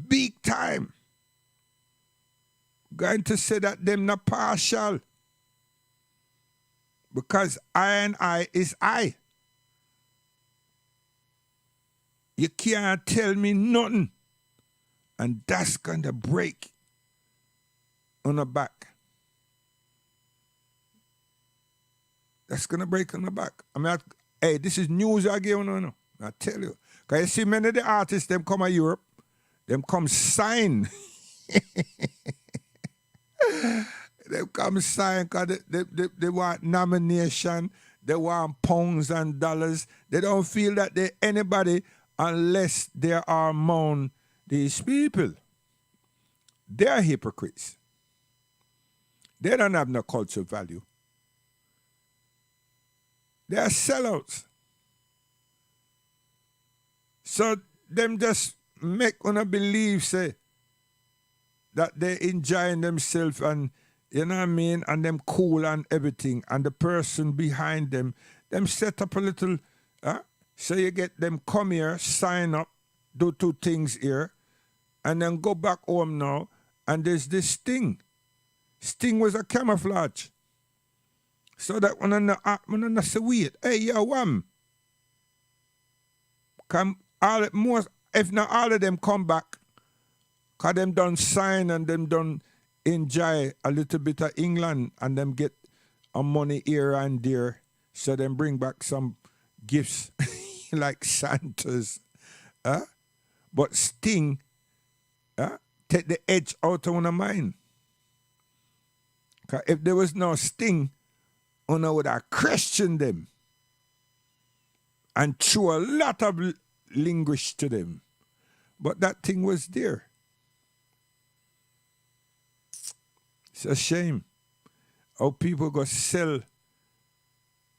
big time, going to say that them not partial. Because I and I is I. You can't tell me nothing. And that's going to break on the back. That's going to break on the back. I mean, hey, this is news I give you. I tell you. Because you see many of the artists, them come to Europe, them come sign. They come sign because they want nomination, they want pounds and dollars. They don't feel that they're anybody unless they are among these people. They're hypocrites. They don't have no cultural value. They're sellouts. So them just make una believe, say, that they're enjoying themselves and, you know what I mean, and them cool and everything, and the person behind them set up a little, so you get them come here, sign up, do 2 things here, and then go back home now, and there's this sting. Sting was a camouflage. So that when I say, wait, hey, yo, wham. Come, if not all of them come back, because them done sign and them done enjoy a little bit of England and them get a money here and there, so them bring back some gifts like Santa's. But Sting take the edge out of my mind. Because if there was no Sting, I would have questioned them and threw a lot of language to them. But that thing was there. It's a shame how people go sell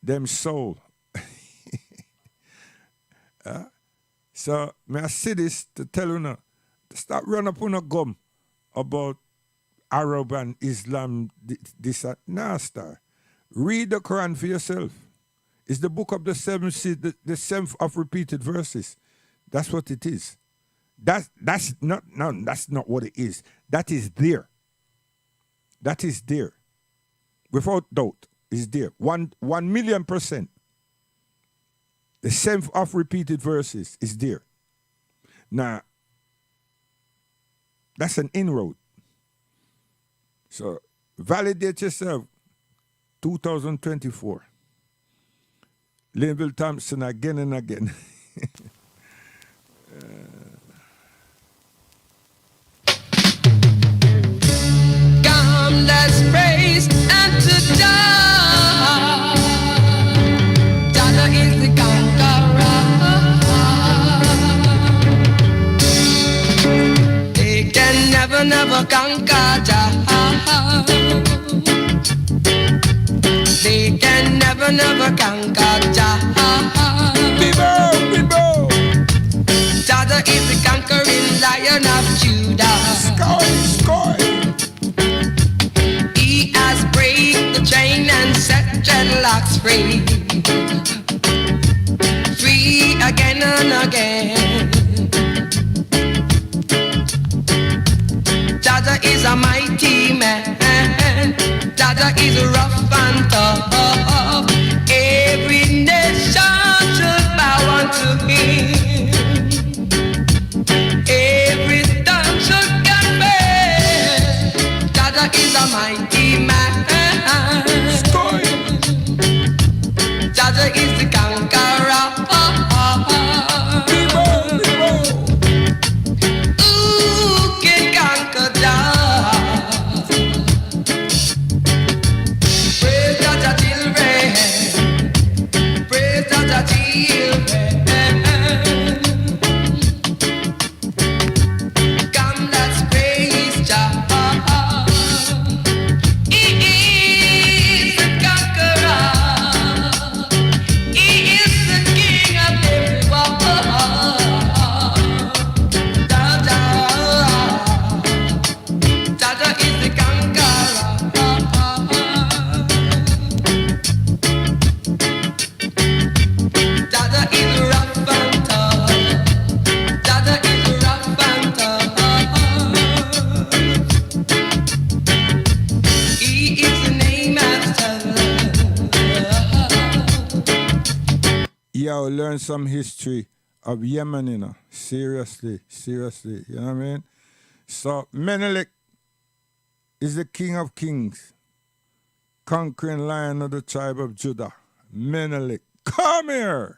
them soul. So may I say this to tell you now, stop run up on a gum about Arab and Islam, this and nah, star. Read the Quran for yourself. It's the book of the seven seas, the seventh of repeated verses. That's what it is. That's not what it is. That is there. That is there. Without doubt, is there. 1,000,000%. The seventh of repeated verses is there. Now, that's an inroad. So validate yourself. 2024. Linville Thompson again and again. Come, let's praise and to die. Dada is the conqueror. They can never conquer Jah. They can never conquer Jah. Dada is the conquering Lion of Judah. He has break the chain and set dreadlocks free. Free again and again. Dada is a mighty man. Dada is rough and tough. Every nation should bow unto him. Every tongue should confess. Dada is a mighty man. Dada is the conqueror. Who can conquer Jah? Praise Jah children. Praise Jah children. Come, let's praise Jah. He is the conqueror. He is the king of everyone. Dada is the conqueror. Dada is rough and tough. Dada is rough and tough. He is the name master. Yo, learn some history of Yemen, you know. Seriously. You know what I mean? So Menelik is the king of kings, conquering lion of the tribe of Judah. Menelik, come here.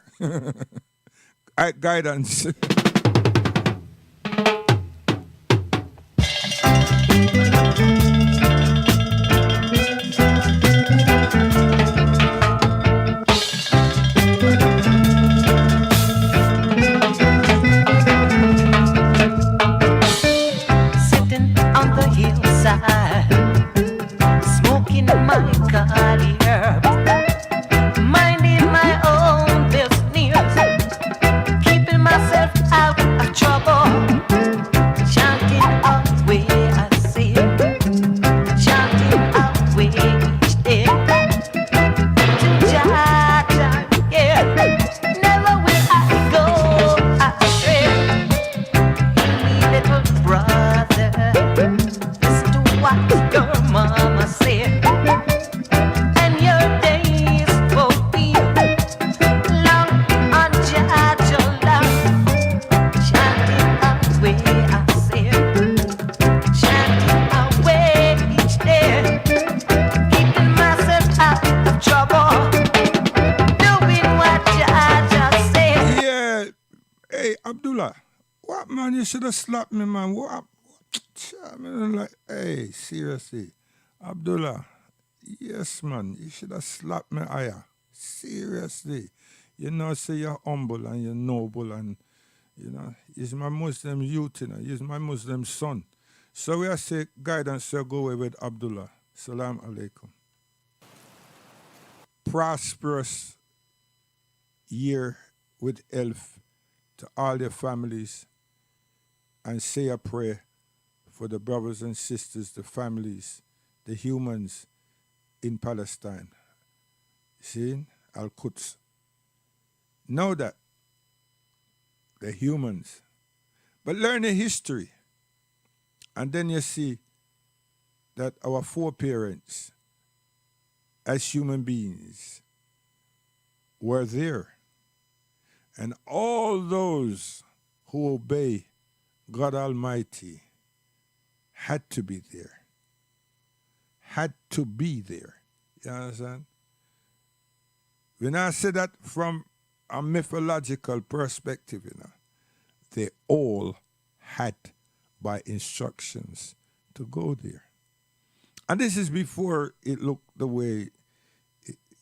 Guidance. Sitting on the hillside, smoking my cotton herb, minding my own business, keeping myself out of trouble, chanting away I see, chanting away each day. Jah, Jah, yeah, never will I go astray. Little brother, listen to what your mama said, and your days will be long on Jah, your love. Chanting away, I said, chanting away each day, keeping myself out of trouble, doing what Jah said. Yeah. Hey, Abdullah. What, man? You should have slapped me, man. What? I mean, like, hey, seriously. Abdullah. Yes, man. You should have slapped me higher. Seriously. You know, say you're humble and you're noble and, you know, he's my Muslim youth, you know. He's my Muslim son. So we are say guidance, so go away with Abdullah. Salam alaikum. Prosperous year with health to all their families and say a prayer for the brothers and sisters, the families, the humans in Palestine. See, Al-Quds. Know that the humans, but learn the history, and then you see that our foreparents, as human beings, were there, and all those who obey God Almighty had to be there. Had to be there. You understand? When I say that from a mythological perspective, they all had by instructions to go there. And this is before it looked the way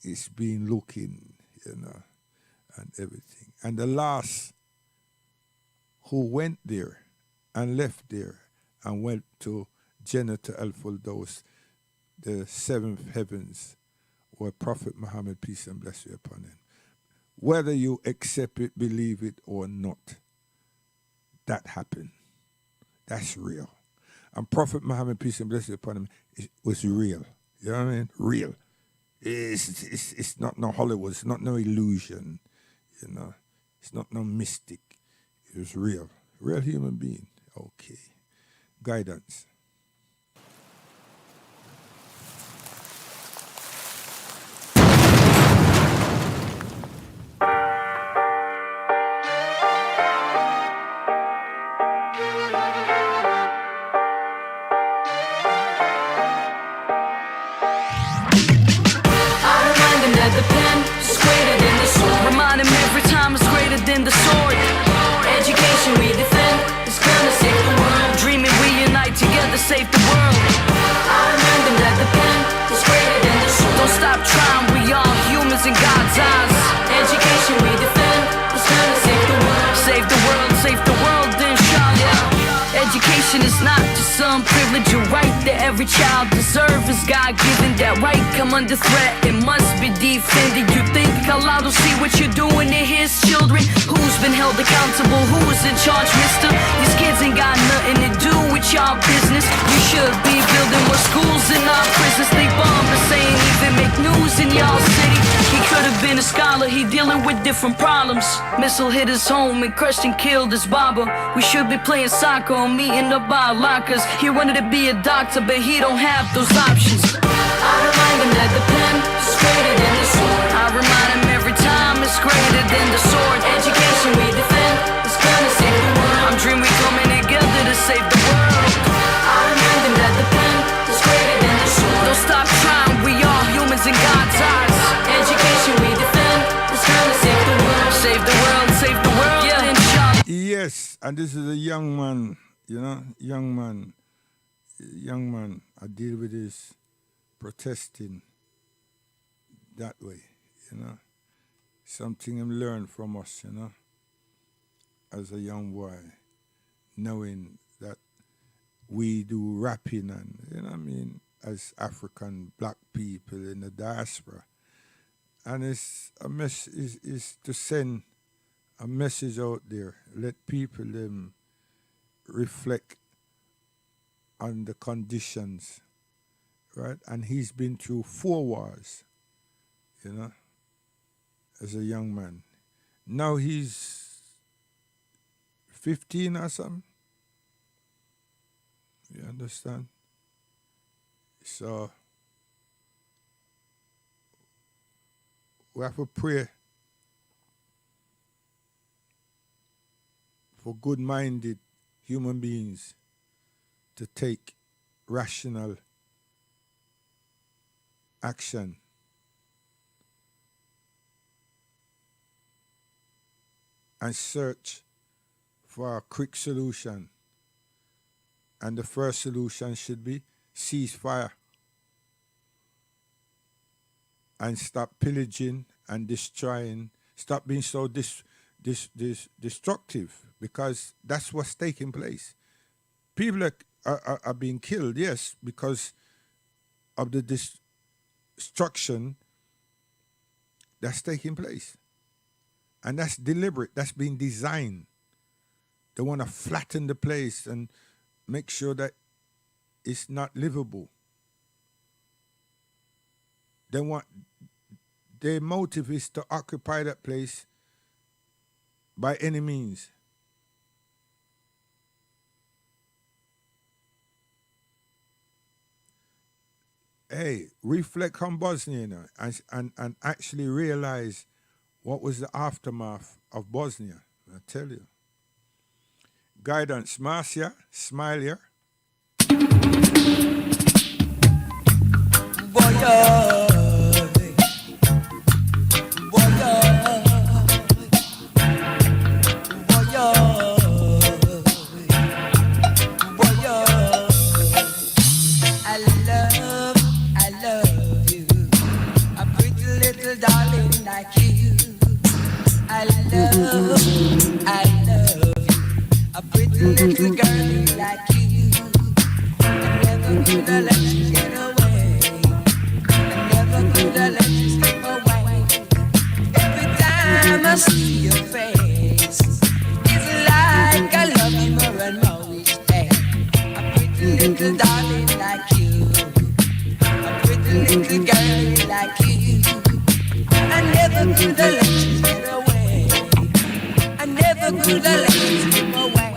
it's been looking, and everything. And the last who went there and left there and went to Jannah al-Firdaus, the seventh heavens, where Prophet Muhammad, peace and blessing upon him. Whether you accept it, believe it or not, that happened. That's real. And Prophet Muhammad, peace and blessing upon him, it was real. You know what I mean? Real. It's not no Hollywood. It's not no illusion. It's not no mystic. It was real. Real human being. Okay. Guidance. Save the world. I remind them that the pen is greater than the sword. Don't stop trying, we all humans in God's eyes. Education we defend is gonna save the world. Save the world, save the world, inshallah. Education is not just some privilege or right that every child deserves. Is God-given that right come under threat, it must be defended. You think Allah don't see what you're doing to His children? Who's been held accountable? Who's in charge, mister? These kids ain't got nothing to do with y'all business. You should be building more schools in our prisons. They bomb the same, even make news in y'all city. He could have been a scholar, he dealing with different problems. Missile hit his home and crushed and killed his barber. We should be playing soccer or meeting up by lockers. He wanted to be a doctor, but he don't have those options. I remind him that the pen is greater than the sword. I remind him every time it's greater than the sword. Education we defend is gonna save the world. I'm dreaming coming together to save the world. I remind him that the pen is greater than the sword. Don't stop trying, we all humans in God's eyes. Education we defend is gonna save the world. Save the world, save the world, yeah, inshallah. Yes, and this is a young man, young man. I deal with this protesting that way, Something him learn from us, as a young boy, knowing that we do rapping and, as African black people in the diaspora. And it's a is to send a message out there, let people reflect on the conditions, right? And he's been through 4 wars, as a young man. Now he's 15 or something. You understand? So we have to pray for good-minded human beings to take rational action and search for a quick solution. And the first solution should be ceasefire and stop pillaging and destroying. Stop being so destructive, because that's what's taking place. People are being killed, yes, because of the destruction that's taking place. And that's deliberate. That's been designed. They want to flatten the place and make sure that it's not livable. Their motive is to occupy that place by any means. Hey, reflect on Bosnia, you know, and actually realize what was the aftermath of Bosnia. I tell you. Guidance, Marcia, smile here. Little girl like you, I never could have let you get away. I never could have let you slip away. Every time I see your face, it's like I love you more and more each day. A pretty little darling like you, a pretty little girl like you, I never could have let you get away. I never could have let you slip away.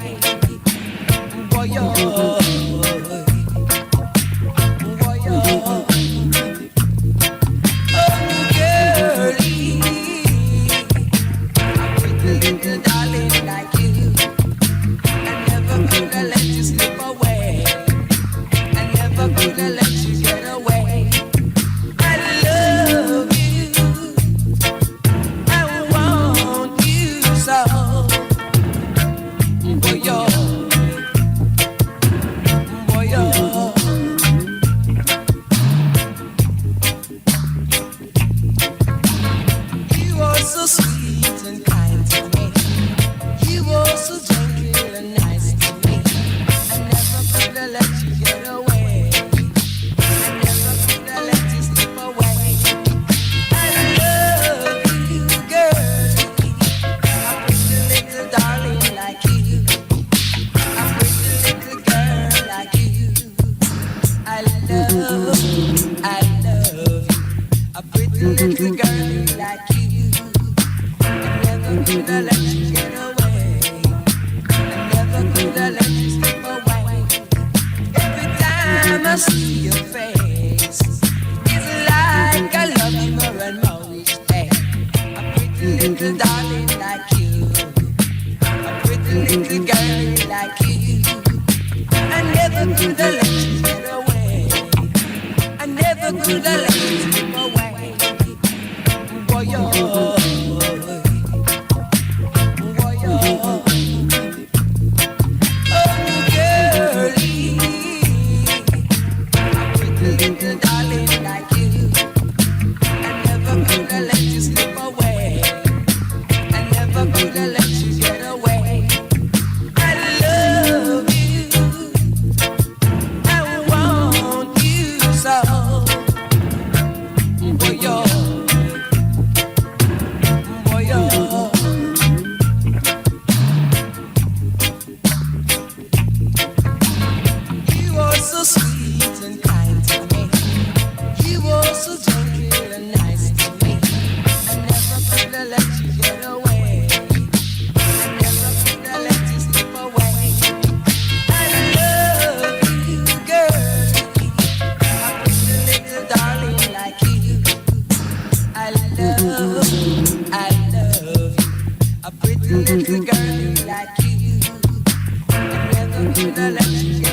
Little girl like you, I never could have let you